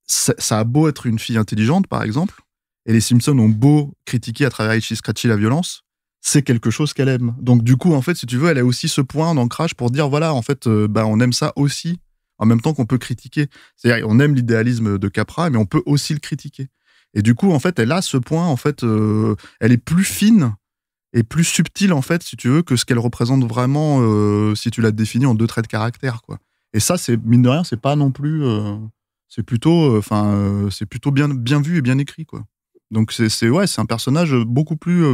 Speaker 6: ça a beau être une fille intelligente, par exemple, et les Simpsons ont beau critiquer à travers Itchy Scratchy la violence, c'est quelque chose qu'elle aime. Donc du coup, en fait, si tu veux, elle a aussi ce point d'ancrage pour dire, voilà, en fait, on aime ça aussi, en même temps qu'on peut critiquer. C'est-à-dire, on aime l'idéalisme de Capra, mais on peut aussi le critiquer. Et du coup, en fait, elle a ce point, en fait, elle est plus fine et plus subtile, en fait, si tu veux, que ce qu'elle représente vraiment, si tu la définis en 2 traits de caractère, quoi. Et ça, c'est, mine de rien, c'est pas non plus... c'est plutôt bien vu et bien écrit, quoi. Donc c'est un personnage beaucoup plus...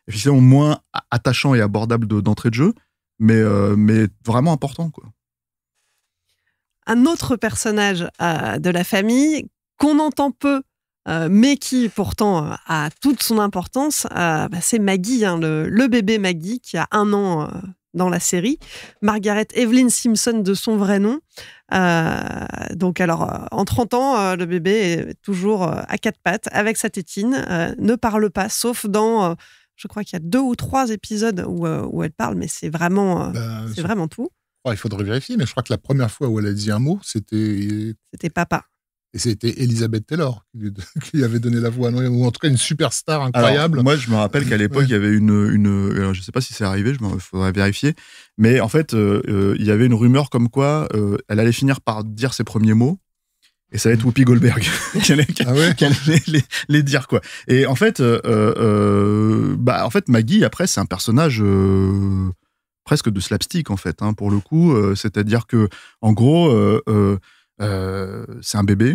Speaker 6: effectivement moins attachant et abordable d'entrée de jeu, mais vraiment important, quoi.
Speaker 5: Un autre personnage de la famille qu'on entend peu, mais qui pourtant a toute son importance, c'est Maggie, hein, le bébé Maggie, qui a 1 an dans la série. Margaret Evelyn Simpson de son vrai nom. Donc alors, en 30 ans, le bébé est toujours à 4 pattes, avec sa tétine, ne parle pas, sauf dans... je crois qu'il y a 2 ou 3 épisodes où elle parle, mais c'est vraiment, vraiment tout.
Speaker 7: Il faudrait vérifier, mais je crois que la première fois où elle a dit un mot, c'était
Speaker 5: papa. Et
Speaker 7: c'était Elizabeth Taylor qui lui avait donné la voix, ou en tout cas une superstar incroyable.
Speaker 6: Alors, moi, je me rappelle qu'à l'époque, il y avait alors, je ne sais pas si c'est arrivé, il faudrait vérifier, mais en fait, il y avait une rumeur comme quoi elle allait finir par dire ses premiers mots, et ça va être Whoopi Goldberg qui allait les dire, quoi. Et en fait, Maggie, après, c'est un personnage presque de slapstick, en fait, hein, pour le coup. C'est-à-dire que, en gros, c'est un bébé.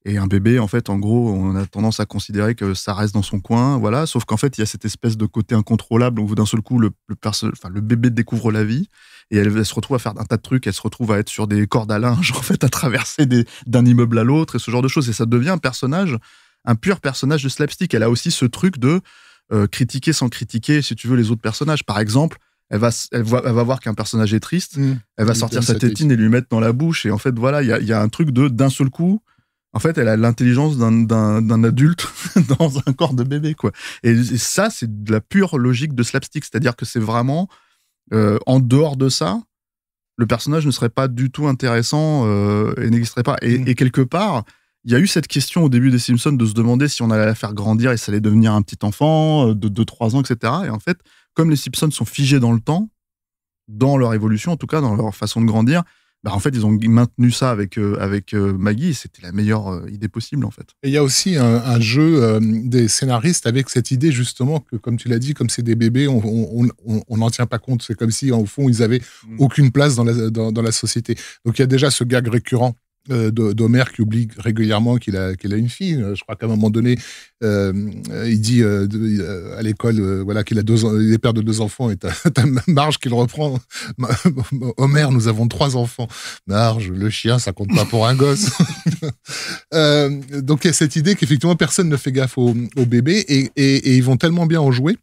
Speaker 6: Et un bébé, en fait, en gros, on a tendance à considérer que ça reste dans son coin, voilà. Sauf qu'en fait, il y a cette espèce de côté incontrôlable où d'un seul coup, le bébé découvre la vie et elle se retrouve à faire un tas de trucs. Elle se retrouve à être sur des cordes à linge, en fait, à traverser d'un immeuble à l'autre et ce genre de choses. Et ça devient un pur personnage de slapstick. Elle a aussi ce truc de critiquer sans critiquer, si tu veux, les autres personnages. Par exemple, elle va voir qu'un personnage est triste, elle va sortir sa tétine et lui mettre dans la bouche. Et en fait, voilà, il y a un truc d'un seul coup. En fait, elle a l'intelligence d'un adulte dans un corps de bébé, quoi. Et ça, c'est de la pure logique de slapstick. C'est-à-dire que c'est vraiment, en dehors de ça, le personnage ne serait pas du tout intéressant et n'existerait pas. Et quelque part, il y a eu cette question au début des Simpsons de se demander si on allait la faire grandir et ça allait devenir un petit enfant de 2-3 ans, etc. Et en fait, comme les Simpsons sont figés dans le temps, dans leur évolution, en tout cas, dans leur façon de grandir, en fait, ils ont maintenu ça avec Maggie et c'était la meilleure idée possible, en fait.
Speaker 7: Et il y a aussi un jeu des scénaristes avec cette idée, justement, que, comme tu l'as dit, comme c'est des bébés, on n'en tient pas compte. C'est comme si, au fond, ils avaient aucune place dans la société. Donc, il y a déjà ce gag récurrent d'Homer qui oublie régulièrement qu'il a une fille. Je crois qu'à un moment donné, il dit à l'école qu'il a 2 ans, il est père de 2 enfants, et t'as Marge qui le reprend. Homer, nous avons 3 enfants. Marge, le chien, ça compte pas pour un gosse. Donc il y a cette idée qu'effectivement personne ne fait gaffe aux bébés et ils vont tellement bien en jouer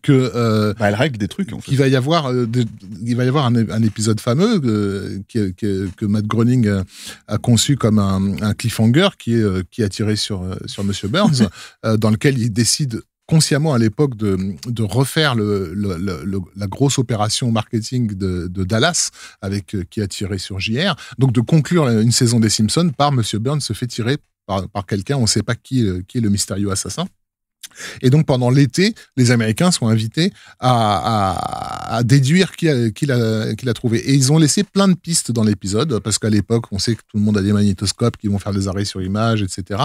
Speaker 7: que
Speaker 6: elle règle des trucs, en fait.
Speaker 7: Il va y avoir un épisode fameux que Matt Groening a conçu comme un cliffhanger qui a tiré sur Monsieur Burns, dans lequel il décide consciemment à l'époque de refaire la grosse opération marketing de Dallas qui a tiré sur JR, donc de conclure une saison des Simpsons par Monsieur Burns se fait tirer par quelqu'un, on ne sait pas qui est le mystérieux assassin. Et donc, pendant l'été, les Américains sont invités à déduire qui l'a trouvé. Et ils ont laissé plein de pistes dans l'épisode, parce qu'à l'époque, on sait que tout le monde a des magnétoscopes qui vont faire des arrêts sur image, etc.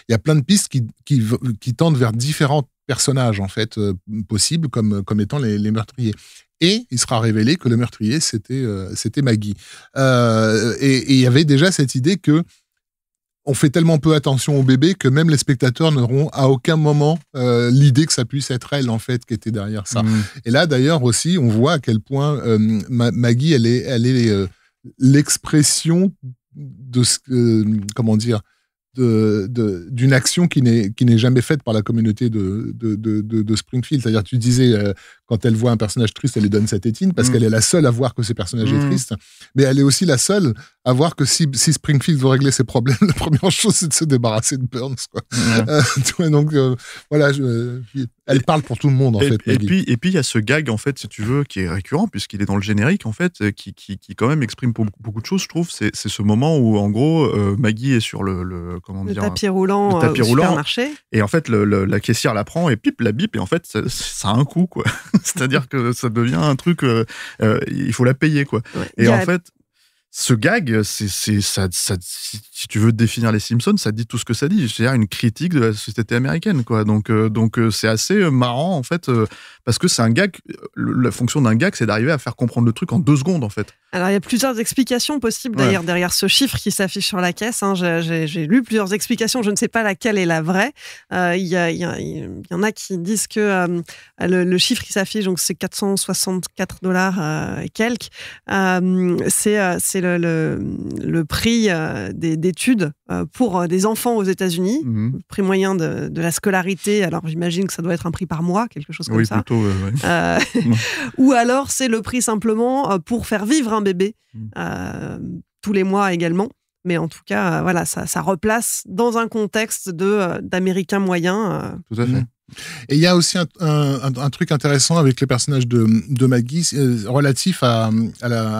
Speaker 7: Il y a plein de pistes qui tendent vers différents personnages, en fait, possibles, comme étant les meurtriers. Et il sera révélé que le meurtrier, c'était Maggie. Et il y avait déjà cette idée que on fait tellement peu attention aux bébés que même les spectateurs n'auront à aucun moment l'idée que ça puisse être elle, en fait, qui était derrière ça. Et là, d'ailleurs, aussi, on voit à quel point Maggie, elle est l'expression de comment dire, d'une action qui n'est jamais faite par la communauté de Springfield. C'est-à-dire, tu disais, quand elle voit un personnage triste, elle lui donne sa tétine, parce qu'elle est la seule à voir que ce personnage est triste, mais elle est aussi la seule à voir que si Springfield veut régler ses problèmes, la première chose, c'est de se débarrasser de Burns, quoi. Tu vois, donc, voilà, elle parle pour tout le monde, en fait.
Speaker 6: Et puis, il y a ce gag, en fait, si tu veux, qui est récurrent, puisqu'il est dans le générique, en fait, qui quand même exprime beaucoup de choses, je trouve. C'est ce moment où, en gros, Maggie est sur le
Speaker 5: tapis roulant au supermarché.
Speaker 6: Et en fait, la caissière la prend et la bip, et en fait, ça a un coût, quoi. C'est-à-dire que ça devient un truc, il faut la payer, quoi. Ouais. Et en fait, ce gag, ça, si tu veux définir les Simpsons, ça dit tout ce que ça dit. C'est-à-dire une critique de la société américaine, quoi. Donc c'est assez marrant, en fait, parce que c'est un gag. La fonction d'un gag, c'est d'arriver à faire comprendre le truc en 2 secondes, en fait.
Speaker 5: Alors, il y a plusieurs explications possibles, d'ailleurs, derrière ce chiffre qui s'affiche sur la caisse. Hein. J'ai lu plusieurs explications. Je ne sais pas laquelle est la vraie. Il y en a qui disent que le chiffre qui s'affiche, donc c'est $464 et quelques. C'est le prix d'études pour des enfants aux États-Unis, le prix moyen de la scolarité. Alors, j'imagine que ça doit être un prix par mois, quelque chose comme ça.
Speaker 6: Plutôt,
Speaker 5: Ou alors, c'est le prix simplement pour faire vivre un bébé tous les mois également. Mais en tout cas, voilà, ça replace dans un contexte d'Américains moyens.
Speaker 6: Tout à fait.
Speaker 7: Et il y a aussi un truc intéressant avec les personnages de Maggie relatif à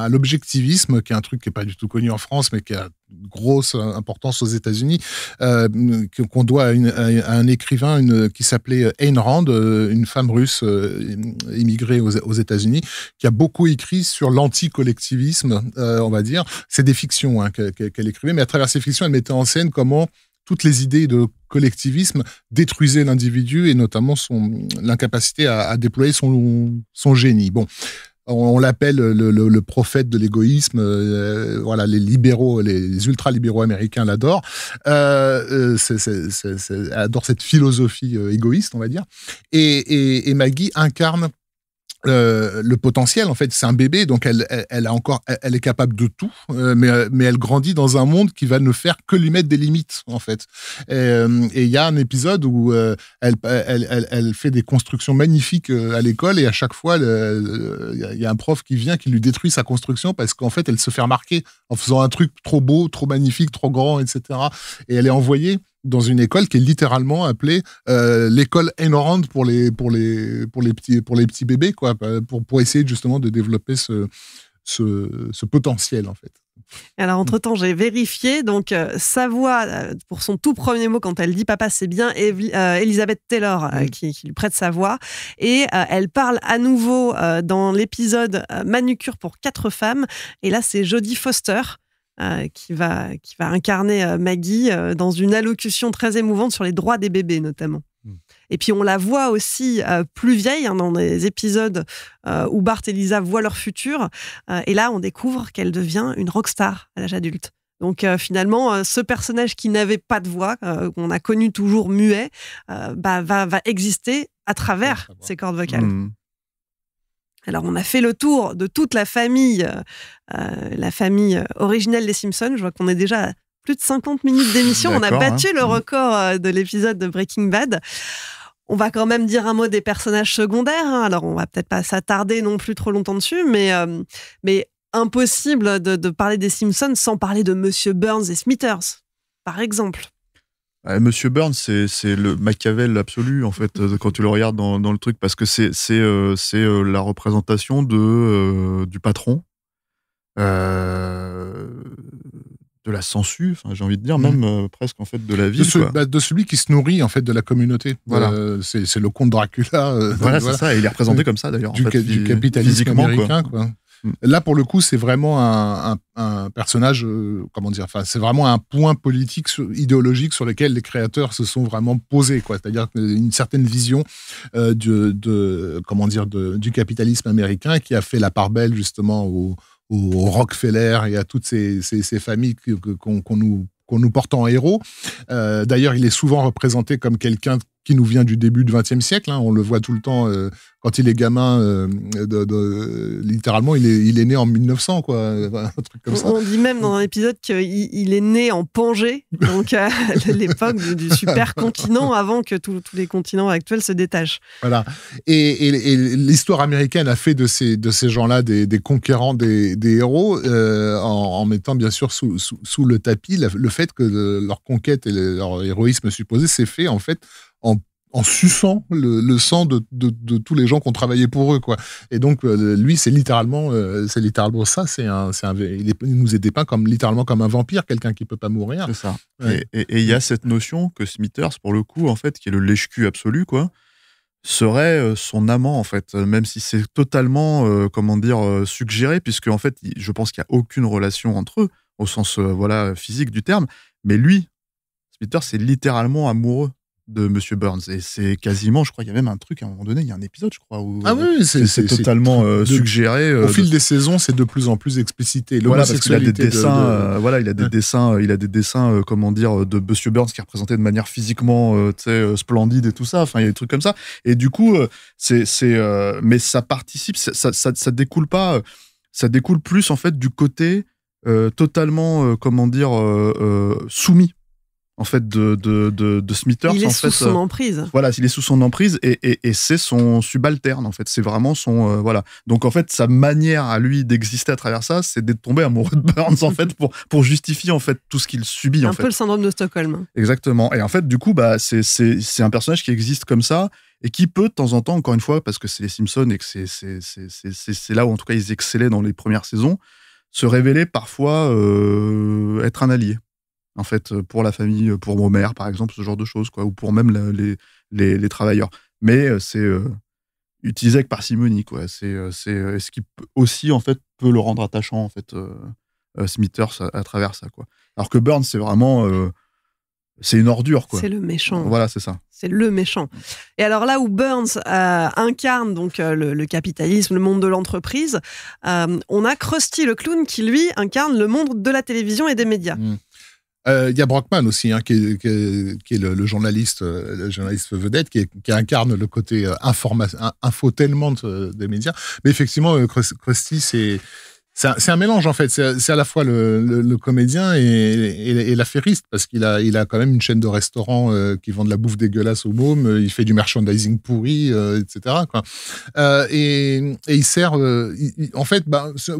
Speaker 7: l'objectivisme, qui est un truc qui n'est pas du tout connu en France, mais qui a une grosse importance aux États-Unis, qu'on doit à un écrivain qui s'appelait Ayn Rand, une femme russe immigrée aux États-Unis, qui a beaucoup écrit sur l'anti-collectivisme, on va dire. C'est des fictions qu'elle écrivait, mais à travers ces fictions, elle mettait en scène comment toutes les idées de collectivisme détruisaient l'individu et notamment l'incapacité à déployer son génie. Bon, on l'appelle le prophète de l'égoïsme. Voilà, les libéraux, les ultra-libéraux américains l'adorent. Adorent cette philosophie égoïste, on va dire. Et Maggie incarne le potentiel, en fait, c'est un bébé, donc elle est capable de tout, mais elle grandit dans un monde qui va ne faire que lui mettre des limites, en fait. Et il y a un épisode où elle fait des constructions magnifiques à l'école, et à chaque fois, il y a un prof qui vient, qui lui détruit sa construction parce qu'en fait, elle se fait remarquer en faisant un truc trop beau, trop magnifique, trop grand, etc. Et elle est envoyée dans une école qui est littéralement appelée l'école Ayn Rand pour les petits bébés, quoi, pour essayer justement de développer ce potentiel, en fait.
Speaker 5: Alors, entre-temps, j'ai vérifié. Donc, sa voix, pour son tout premier mot, quand elle dit « papa, c'est bien », Elizabeth Taylor qui lui prête sa voix. Et elle parle à nouveau dans l'épisode « Manucure pour 4 femmes ». Et là, c'est Jodie Foster qui va incarner Maggie dans une allocution très émouvante sur les droits des bébés, notamment. Et puis, on la voit aussi plus vieille, dans des épisodes où Bart et Lisa voient leur futur. Et là, on découvre qu'elle devient une rockstar à l'âge adulte. Donc, finalement, ce personnage qui n'avait pas de voix, qu'on a connu toujours muet, va exister à travers ses cordes vocales. Alors, on a fait le tour de toute la famille originelle des Simpsons. Je vois qu'on est déjà à plus de 50 minutes d'émission. On a battu le record de l'épisode de Breaking Bad. On va quand même dire un mot des personnages secondaires. Alors, on va peut-être pas s'attarder non plus trop longtemps dessus, mais impossible de parler des Simpsons sans parler de Monsieur Burns et Smithers, par exemple.
Speaker 6: Monsieur Burns, c'est le Machiavel absolu, en fait, quand tu le regardes dans le truc, parce que c'est la représentation du patron, de la sangsue, j'ai envie de dire, même presque, en fait, de la vie.
Speaker 7: De celui qui se nourrit, en fait, de la communauté. Voilà. C'est le comte Dracula.
Speaker 6: Voilà, c'est ça, et il est représenté comme ça, d'ailleurs.
Speaker 7: Du capitalisme américain, quoi. Là, pour le coup, c'est vraiment un personnage, c'est vraiment un point politique, idéologique sur lequel les créateurs se sont vraiment posés, quoi. C'est-à-dire une certaine vision du capitalisme américain qui a fait la part belle, justement, au Rockefeller et à toutes ces familles qu'on nous porte en héros. D'ailleurs, il est souvent représenté comme quelqu'un qui nous vient du début du XXe siècle. Hein. On le voit tout le temps quand il est gamin. Littéralement, il est né en 1900, quoi. Un truc comme ça.
Speaker 5: On dit même dans un épisode qu'il est né en Pangée, donc à l'époque du supercontinent, avant que tous les continents actuels se détachent.
Speaker 7: Voilà. Et l'histoire américaine a fait de ces gens-là des conquérants, des héros, en mettant bien sûr sous le tapis le fait que leur conquête et leur héroïsme supposé s'est fait en fait en suçant le sang de tous les gens qui ont travaillé pour eux, quoi. Et donc lui, c'est littéralement ça. Il nous est dépeint littéralement comme un vampire, quelqu'un qui peut pas mourir.
Speaker 6: C'est ça.
Speaker 7: Ouais.
Speaker 6: Et il y a cette notion que Smithers, pour le coup, en fait, qui est le lèche-cul absolu, quoi, serait son amant, en fait, même si c'est totalement, suggéré, puisque en fait, je pense qu'il y a aucune relation entre eux au sens physique du terme, mais lui, Smithers, c'est littéralement amoureux de Monsieur Burns, et c'est quasiment, je crois, il y a même un truc à un moment donné, il y a un épisode, je crois, où c'est totalement suggéré.
Speaker 7: Au fil des saisons, c'est de plus en plus explicité.
Speaker 6: Voilà, parce qu'il a des dessins, il a des dessins, de Monsieur Burns qui est représenté de manière physiquement, splendide et tout ça. Enfin, il y a des trucs comme ça. Et du coup, mais ça participe, ça découle pas, ça découle plus en fait du côté totalement, soumis. En fait, de Smithers.
Speaker 5: Il est sous son emprise.
Speaker 6: Voilà, il est sous son emprise et c'est son subalterne, en fait. C'est vraiment son... voilà. Donc, en fait, sa manière à lui d'exister à travers ça, c'est d'être tombé amoureux de Burns, en fait, pour justifier, en fait, tout ce qu'il subit,
Speaker 5: un peu le syndrome de Stockholm. Exactement.
Speaker 6: Et en fait, du coup, c'est un personnage qui existe comme ça et qui peut, de temps en temps, encore une fois, parce que c'est les Simpsons et que c'est là où, en tout cas, ils excellaient dans les premières saisons, se révéler parfois être un allié. En fait, pour la famille, pour Homer, par exemple, ce genre de choses, quoi, ou pour même les travailleurs. Mais c'est utilisé avec parcimonie, quoi. C'est ce qui aussi, en fait, peut le rendre attachant, en fait, Smithers à travers ça, quoi. Alors que Burns, c'est vraiment... c'est une ordure, quoi.
Speaker 5: C'est le méchant.
Speaker 6: Voilà, c'est ça.
Speaker 5: C'est le méchant. Et alors là où Burns incarne donc le capitalisme, le monde de l'entreprise, on a Krusty le clown qui, lui, incarne le monde de la télévision et des médias.
Speaker 7: Il y a Brockman aussi, hein, qui est le journaliste vedette, qui incarne le côté infotainment des médias. Mais effectivement, Krusty, c'est un mélange, en fait. C'est à la fois le comédien et l'affairiste, parce qu'il a quand même une chaîne de restaurants qui vend de la bouffe dégueulasse aux mômes, il fait du merchandising pourri, etc., quoi. Et il sert... en fait,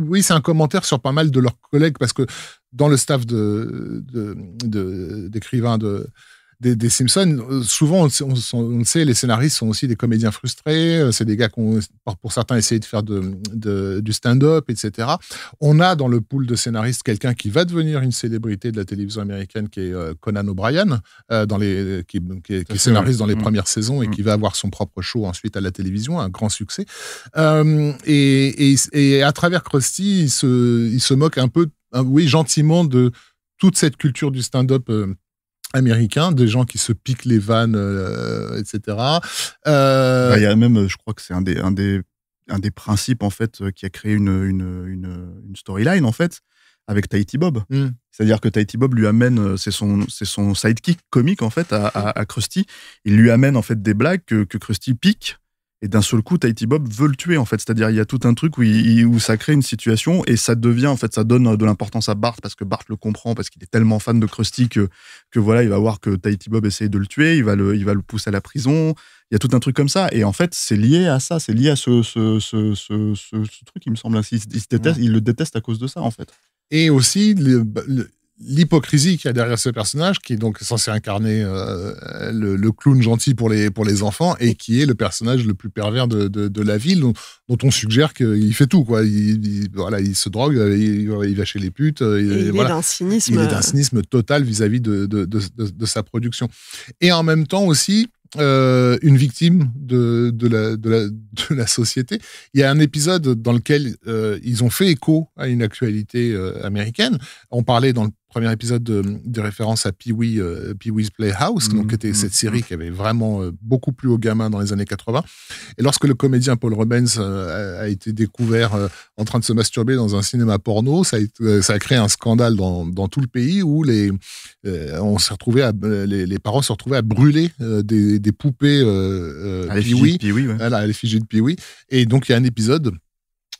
Speaker 7: oui, c'est un commentaire sur pas mal de leurs collègues, parce que dans le staff d'écrivains des Simpsons, souvent, on le sait, les scénaristes sont aussi des comédiens frustrés, c'est des gars qui ont, pour certains, essayé de faire du stand-up, etc. On a dans le pool de scénaristes quelqu'un qui va devenir une célébrité de la télévision américaine, qui est Conan O'Brien, qui est scénariste dans les premières saisons et qui va avoir son propre show ensuite à la télévision, un grand succès. Et à travers Krusty, il se moque un peu, oui, gentiment, de toute cette culture du stand-up américain, des gens qui se piquent les vannes, etc. Il
Speaker 6: y a même, je crois que c'est un des principes, en fait, qui a créé une storyline, en fait, avec Tahiti Bob. C'est-à-dire que Tahiti Bob lui amène, c'est son sidekick comique, en fait, à Krusty. Il lui amène, en fait, des blagues que Krusty pique. Et d'un seul coup, Tahiti Bob veut le tuer, en fait. C'est-à-dire, il y a tout un truc où ça crée une situation et ça devient, en fait, ça donne de l'importance à Bart parce que Bart le comprend, parce qu'il est tellement fan de Krusty que voilà, il va voir que Tahiti Bob essaye de le tuer, il va le pousser à la prison. Il y a tout un truc comme ça. Et en fait, c'est lié à ça, c'est lié à ce truc, il me semble. Il le déteste à cause de ça, en fait.
Speaker 7: Et aussi, l'hypocrisie qu'il y a derrière ce personnage, qui est donc censé incarner le clown gentil pour les enfants, et qui est le personnage le plus pervers de la ville, dont on suggère qu'il fait tout, quoi. Il se drogue, il va chez les putes. Il est d'un cynisme total vis-à-vis de sa production. Et en même temps aussi, une victime de la société. Il y a un épisode dans lequel ils ont fait écho à une actualité américaine. On parlait dans le premier épisode de référence à Pee-wee's Playhouse, donc qui était cette série qui avait vraiment beaucoup plu aux gamins dans les années 80. Et lorsque le comédien Paul Rubens a été découvert en train de se masturber dans un cinéma porno, ça a créé un scandale dans tout le pays où les parents se retrouvaient à brûler des poupées
Speaker 6: à l'effigie de Pee-wee, ouais.
Speaker 7: Voilà, à l'effigie de Pee-wee. Et donc il y a un épisode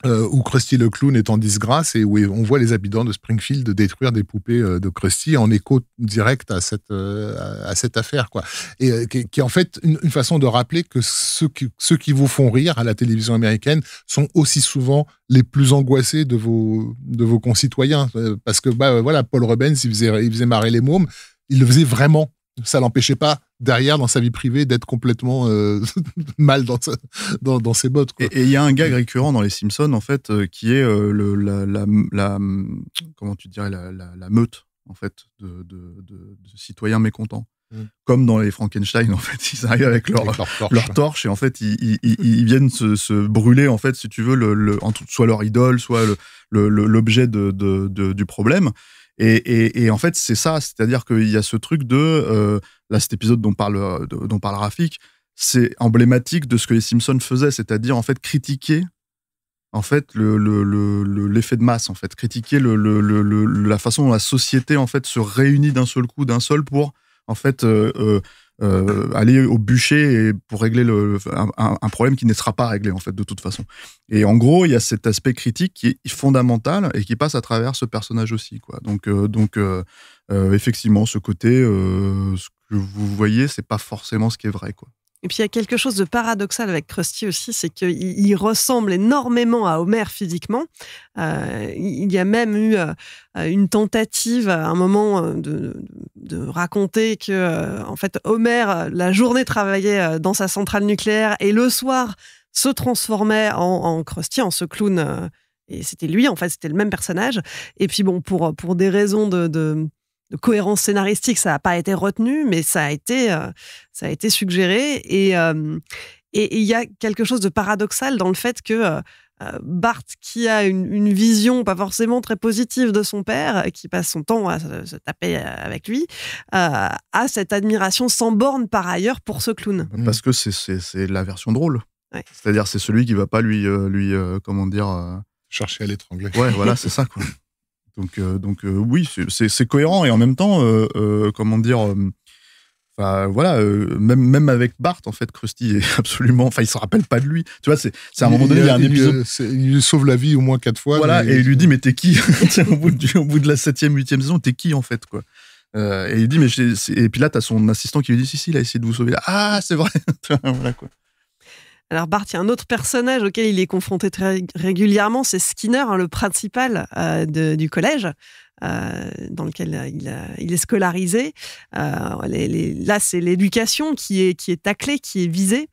Speaker 7: où Krusty le clown est en disgrâce et où on voit les habitants de Springfield détruire des poupées de Krusty en écho direct à cette affaire, quoi. Et qui est en fait une façon de rappeler que ceux qui vous font rire à la télévision américaine sont aussi souvent les plus angoissés de vos concitoyens. Parce que voilà, Paul Rubens, il faisait marrer les mômes, il le faisait vraiment. Ça l'empêchait pas derrière dans sa vie privée d'être complètement mal dans ses bottes, quoi.
Speaker 6: Et il y a un gag récurrent dans les Simpsons en fait qui est comment tu dirais la meute en fait de citoyens mécontents. Comme dans les Frankenstein en fait, ils arrivent avec leur torche et en fait ils viennent se brûler en fait si tu veux soit leur idole soit l'objet du problème. Et en fait, c'est ça, c'est-à-dire qu'il y a ce truc là, cet épisode dont parle Rafik, c'est emblématique de ce que les Simpsons faisaient, c'est-à-dire en fait critiquer en fait l'effet de masse, en fait, critiquer la façon dont la société en fait se réunit d'un seul coup, pour en fait aller au bûcher et pour régler un problème qui ne sera pas réglé en fait de toute façon. Et en gros, il y a cet aspect critique qui est fondamental et qui passe à travers ce personnage aussi, quoi. Donc effectivement, ce côté, ce que vous voyez, c'est pas forcément ce qui est vrai, quoi.
Speaker 5: Et puis il y a quelque chose de paradoxal avec Krusty aussi, c'est qu'il ressemble énormément à Homer physiquement. Il y a même eu une tentative à un moment de raconter que en fait Homer, la journée travaillait dans sa centrale nucléaire et le soir se transformait en Krusty, en ce clown. Et c'était lui, en fait, c'était le même personnage. Et puis bon, pour des raisons de cohérence scénaristique, ça n'a pas été retenu, mais ça a été suggéré. Et il y a quelque chose de paradoxal dans le fait que Bart, qui a une vision pas forcément très positive de son père, qui passe son temps à se taper avec lui, a cette admiration sans borne par ailleurs pour ce clown.
Speaker 6: Parce que c'est la version drôle.
Speaker 5: Ouais.
Speaker 6: C'est-à-dire, c'est celui qui va pas lui comment dire...
Speaker 7: chercher à l'étrangler.
Speaker 6: Ouais, voilà, c'est ça, quoi. Donc oui, c'est cohérent et en même temps, comment dire, voilà, même avec Bart, en fait, Krusty est absolument, il se rappelle pas de lui. Tu vois, c'est à un moment donné, il y a un épisode,
Speaker 7: il lui sauve la vie au moins 4 fois.
Speaker 6: Voilà, et il lui dit mais t'es qui au bout de la 7e, 8e saison, t'es qui en fait, quoi. Et il dit et puis là t'as son assistant qui lui dit si il a essayé de vous sauver. Ah, c'est vrai. Voilà, quoi.
Speaker 5: Alors Bart, il y a un autre personnage auquel il est confronté très régulièrement, c'est Skinner, le principal du collège, dans lequel il est scolarisé. Là, c'est l'éducation qui est taclée, qui est visée.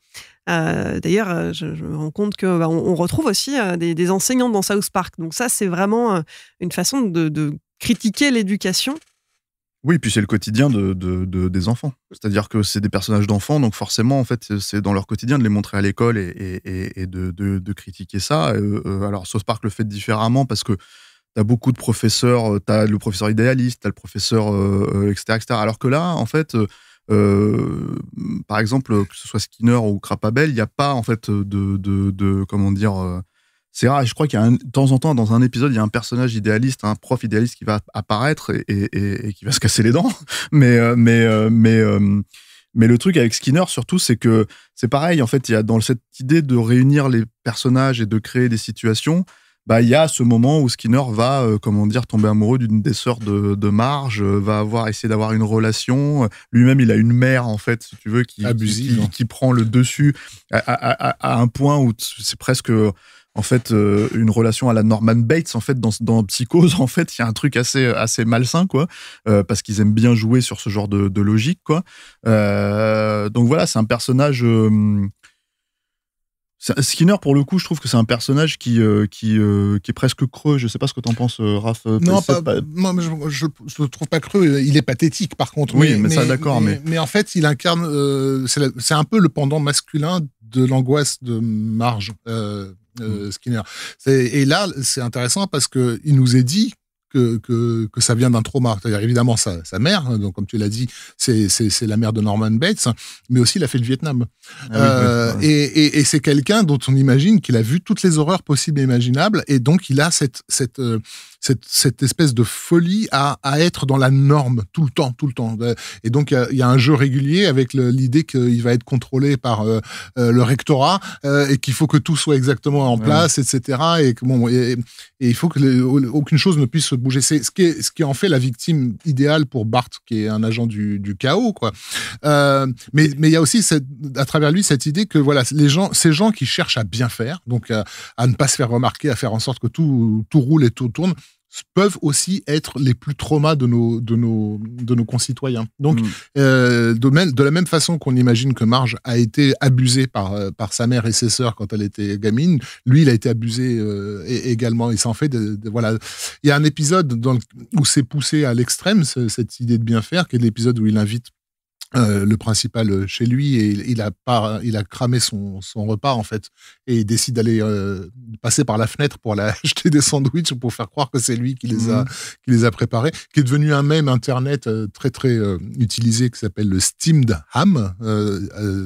Speaker 5: D'ailleurs, je me rends compte qu'on retrouve aussi des enseignants dans South Park. Donc ça, c'est vraiment une façon de critiquer l'éducation.
Speaker 6: Oui, puis c'est le quotidien des enfants. C'est-à-dire que c'est des personnages d'enfants, donc forcément, en fait, c'est dans leur quotidien de les montrer à l'école et de critiquer ça. Alors, South Park le fait différemment parce que t'as beaucoup de professeurs, t'as le professeur idéaliste, t'as le professeur, etc., etc. Alors que là, en fait, par exemple, que ce soit Skinner ou Crapabel, il n'y a pas, en fait, comment dire... c'est rare, je crois qu'il y a de temps en temps, dans un épisode, il y a un personnage idéaliste, un prof idéaliste qui va apparaître et qui va se casser les dents. Mais le truc avec Skinner, surtout, c'est que c'est pareil, en fait, il y a dans cette idée de réunir les personnages et de créer des situations, il y a ce moment où Skinner va, tomber amoureux d'une des sœurs de Marge, va essayer d'avoir une relation. Lui-même, il a une mère, en fait, si tu veux, qui prend le dessus à un point où c'est presque... En fait, une relation à la Norman Bates, en fait, dans Psychose, en fait, il y a un truc assez malsain, quoi, parce qu'ils aiment bien jouer sur ce genre de logique, quoi. Donc voilà, c'est un personnage... Skinner, pour le coup, je trouve que c'est un personnage qui est presque creux. Je sais pas ce que t'en penses, Raph.
Speaker 7: Non, moi, je le trouve pas creux. Il est pathétique, par contre.
Speaker 6: Oui, mais ça, d'accord.
Speaker 7: Mais en fait, il incarne... c'est un peu le pendant masculin de l'angoisse de Marge, Skinner. Et là, c'est intéressant parce qu'il nous est dit que ça vient d'un trauma. C'est-à-dire évidemment sa mère, hein, donc comme tu l'as dit, c'est la mère de Norman Bates, mais aussi il a fait le Vietnam. Et c'est quelqu'un dont on imagine qu'il a vu toutes les horreurs possibles et imaginables, et donc il a cette espèce de folie à être dans la norme tout le temps. Et donc il y a un jeu régulier avec l'idée qu'il va être contrôlé par le rectorat et qu'il faut que tout soit exactement en place, etc. Et il faut que aucune chose ne puisse se bouger. C'est ce qui en fait la victime idéale pour Bart, qui est un agent du chaos, quoi. Mais il y a aussi à travers lui cette idée que voilà, ces gens qui cherchent à bien faire, donc à ne pas se faire remarquer, à faire en sorte que tout roule et tout tourne, peuvent aussi être les plus traumas de nos concitoyens. Donc, de la même façon qu'on imagine que Marge a été abusée par sa mère et ses sœurs quand elle était gamine, lui, il a été abusé également. Il s'en fait voilà. Il y a un épisode où c'est poussé à l'extrême, cette idée de bien faire, qui est l'épisode où il invite le principal chez lui, et il a cramé son repas en fait, et il décide d'aller passer par la fenêtre pour aller acheter des sandwichs pour faire croire que c'est lui qui les a préparés, qui est devenu un mème internet très très utilisé, qui s'appelle le Steamed Ham,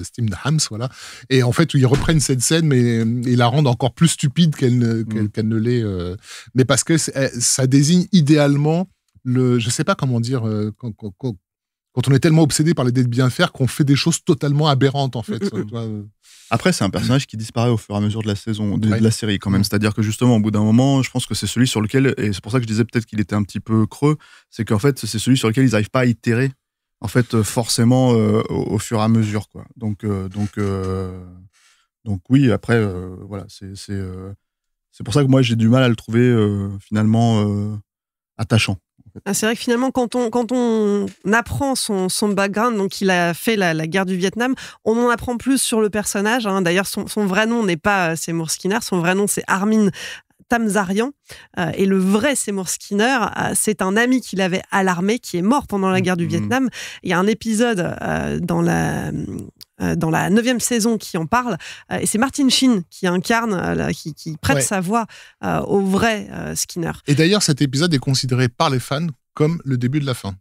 Speaker 7: Steamed Hams, voilà. Et en fait, ils reprennent cette scène, mais ils la rendent encore plus stupide qu'elle ne l'est, mais parce que ça désigne idéalement je sais pas comment dire, quand on est tellement obsédé par l'idée de bien faire qu'on fait des choses totalement aberrantes, en fait.
Speaker 6: Après, c'est un personnage qui disparaît au fur et à mesure de la saison, de la série, quand même. C'est-à-dire que justement, au bout d'un moment, je pense que c'est celui sur lequel, et c'est pour ça que je disais peut-être qu'il était un petit peu creux, c'est qu'en fait, c'est celui sur lequel ils n'arrivent pas à itérer, en fait, forcément, au fur et à mesure, quoi. Donc oui, après, voilà, c'est pour ça que moi, j'ai du mal à le trouver, finalement, attachant.
Speaker 5: C'est vrai que finalement, quand on apprend son background, donc il a fait la guerre du Vietnam, on en apprend plus sur le personnage. Hein. D'ailleurs, son vrai nom n'est pas Seymour Skinner, son vrai nom c'est Armin Tamzarian. Et le vrai Seymour Skinner, c'est un ami qu'il avait à l'armée qui est mort pendant la guerre du Vietnam. Il y a un épisode dans la 9e saison qui en parle, et c'est Martin Sheen qui incarne, qui prête sa voix au vrai Skinner.
Speaker 7: Et d'ailleurs, cet épisode est considéré par les fans comme le début de la fin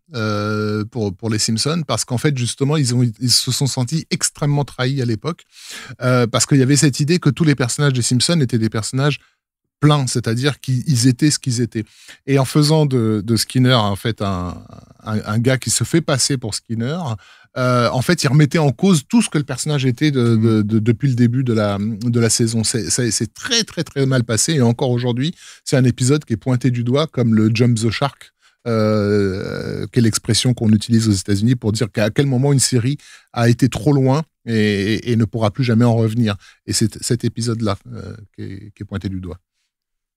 Speaker 7: pour les Simpsons, parce qu'en fait, justement, ils se sont sentis extrêmement trahis à l'époque, parce qu'il y avait cette idée que tous les personnages des Simpsons étaient des personnages pleins, c'est-à-dire qu'ils étaient ce qu'ils étaient. Et en faisant de Skinner, en fait, un gars qui se fait passer pour Skinner, en fait, il remettait en cause tout ce que le personnage était depuis le début de la saison. C'est très, très, très mal passé. Et encore aujourd'hui, c'est un épisode qui est pointé du doigt comme le jump the shark, qui est l'expression qu'on utilise aux États-Unis pour dire qu'à quel moment une série a été trop loin et ne pourra plus jamais en revenir. Et c'est cet épisode-là qui est pointé du doigt.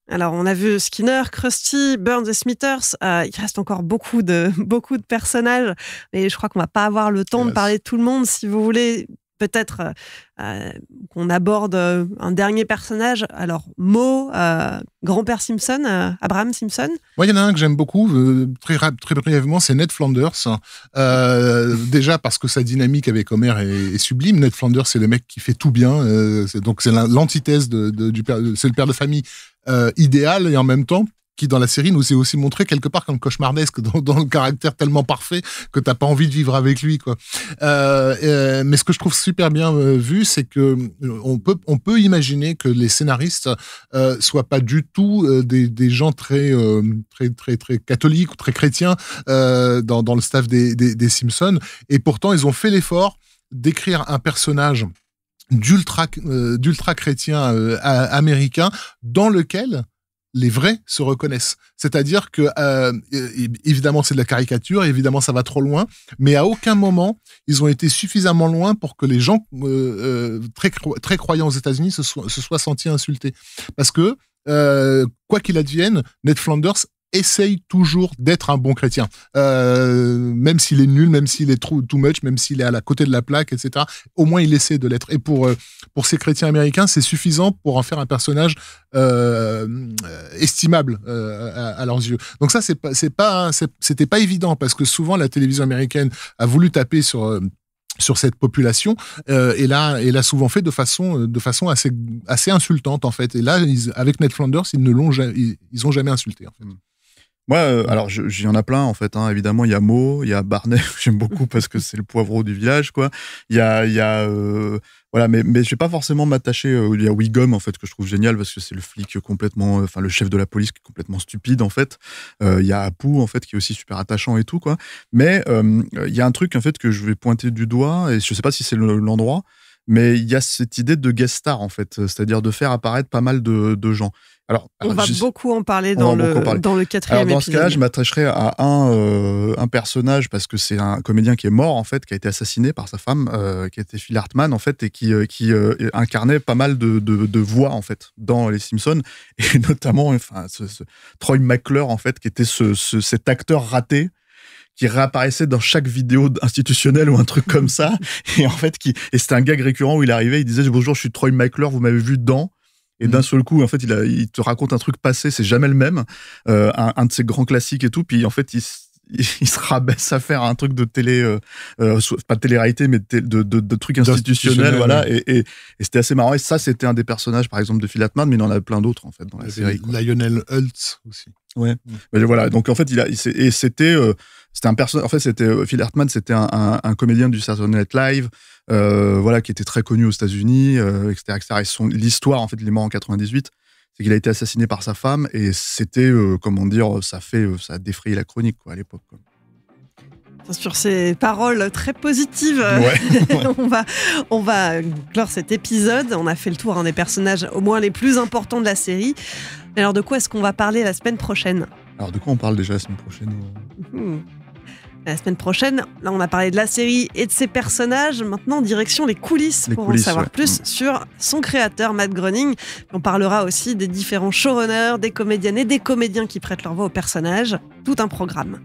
Speaker 5: Alors, on a vu Skinner, Krusty, Burns et Smithers. Il reste encore beaucoup de personnages, mais je crois qu'on va pas avoir le temps de parler de tout le monde. Si vous voulez, peut-être qu'on aborde un dernier personnage. Alors, Moe, grand-père Simpson, Abraham Simpson.
Speaker 7: Moi, il y en a un que j'aime beaucoup, très brièvement, c'est Ned Flanders. Déjà parce que sa dynamique avec Homer est sublime. Ned Flanders, c'est le mec qui fait tout bien. C'est l'antithèse du père. C'est le père de famille idéal, et en même temps qui dans la série nous est aussi montré quelque part comme cauchemardesque dans le caractère tellement parfait que t'as pas envie de vivre avec lui, quoi. Mais ce que je trouve super bien vu, c'est que on peut imaginer que les scénaristes soient pas du tout des gens très catholiques ou très chrétiens dans le staff des Simpsons, et pourtant ils ont fait l'effort d'écrire un personnage d'ultra chrétien américain dans lequel les vrais se reconnaissent. C'est-à-dire que, évidemment, c'est de la caricature, évidemment, ça va trop loin, mais à aucun moment, ils ont été suffisamment loin pour que les gens très croyants aux États-Unis se soient sentis insultés. Parce que, quoi qu'il advienne, Ned Flanders essaye toujours d'être un bon chrétien. Même s'il est nul, même s'il est too much, même s'il est à la côté de la plaque, etc. Au moins, il essaie de l'être. Et pour ces chrétiens américains, c'est suffisant pour en faire un personnage estimable à leurs yeux. Donc ça, c'était pas évident, parce que souvent, la télévision américaine a voulu taper sur cette population, et l'a souvent fait de façon assez insultante, en fait. Et là, avec Ned Flanders, ils ont jamais insulté, en fait.
Speaker 6: Moi, alors, j'y en a plein, en fait. Hein. Évidemment, il y a Mo, il y a Barney, j'aime beaucoup parce que c'est le poivreau du village, quoi. Il y a voilà, mais je vais pas forcément m'attacher. Il y a Wiggum, en fait, que je trouve génial parce que c'est le flic complètement, enfin, le chef de la police qui est complètement stupide, en fait. Il y a Apu, en fait, qui est aussi super attachant et tout, quoi. Mais il y a un truc, en fait, que je vais pointer du doigt, et je sais pas si c'est l'endroit, mais il y a cette idée de guest star, en fait. C'est-à-dire de faire apparaître pas mal de gens. Alors,
Speaker 5: on va beaucoup en parler dans le 4e épisode.
Speaker 6: Dans ce cas-là, je m'attacherai à un personnage parce que c'est un comédien qui est mort, en fait, qui a été assassiné par sa femme, qui était Phil Hartman, en fait, et qui incarnait pas mal de voix, en fait, dans Les Simpsons, et notamment enfin, ce Troy McClure, en fait, qui était cet acteur raté qui réapparaissait dans chaque vidéo institutionnelle ou un truc comme ça, et en fait, et c'était un gag récurrent où il arrivait, il disait « Bonjour, je suis Troy McClure, vous m'avez vu dans ». Et d'un seul coup, en fait, il te raconte un truc passé, c'est jamais le même, un de ses grands classiques et tout, puis en fait, il se rabaisse à faire un truc de télé, pas de télé-réalité, mais de trucs institutionnels, voilà, et c'était assez marrant. Et ça, c'était un des personnages, par exemple, de Phil Hartman, mais il en avait plein d'autres, en fait, dans la série.
Speaker 7: Lionel Hutz aussi.
Speaker 6: Ouais. Mais voilà. Donc, en fait, c'était un personnage, en fait, Phil Hartman, c'était un comédien du Saturday Night Live, voilà, qui était très connu aux États-Unis, etc., etc. Et l'histoire, en fait, il est mort en 98. C'est qu'il a été assassiné par sa femme, et c'était, comment dire, ça a défrayé la chronique, quoi, à l'époque, quoi.
Speaker 5: Sur ces paroles très positives,
Speaker 6: ouais.
Speaker 5: on va clore cet épisode. On a fait le tour des personnages au moins les plus importants de la série. Alors de quoi est-ce qu'on va parler la semaine prochaine ?
Speaker 6: Alors de quoi on parle déjà la semaine prochaine ?
Speaker 5: La semaine prochaine, là on a parlé de la série et de ses personnages. Maintenant, direction les coulisses pour en savoir plus sur son créateur, Matt Groening. On parlera aussi des différents showrunners, des comédiennes et des comédiens qui prêtent leur voix aux personnages. Tout un programme.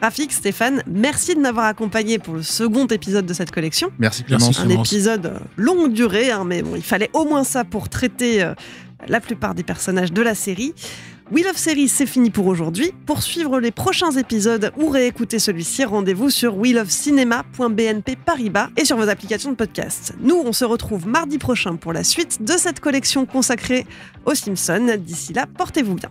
Speaker 5: Rafik, Stéphane, merci de m'avoir accompagné pour le second épisode de cette collection.
Speaker 6: Merci Clémence.
Speaker 5: Un épisode longue durée, mais bon, il fallait au moins ça pour traiter la plupart des personnages de la série. We Love Series, c'est fini pour aujourd'hui. Pour suivre les prochains épisodes ou réécouter celui-ci, rendez-vous sur welovecinema.bnp Paribas et sur vos applications de podcast. Nous, on se retrouve mardi prochain pour la suite de cette collection consacrée aux Simpsons. D'ici là, portez-vous bien.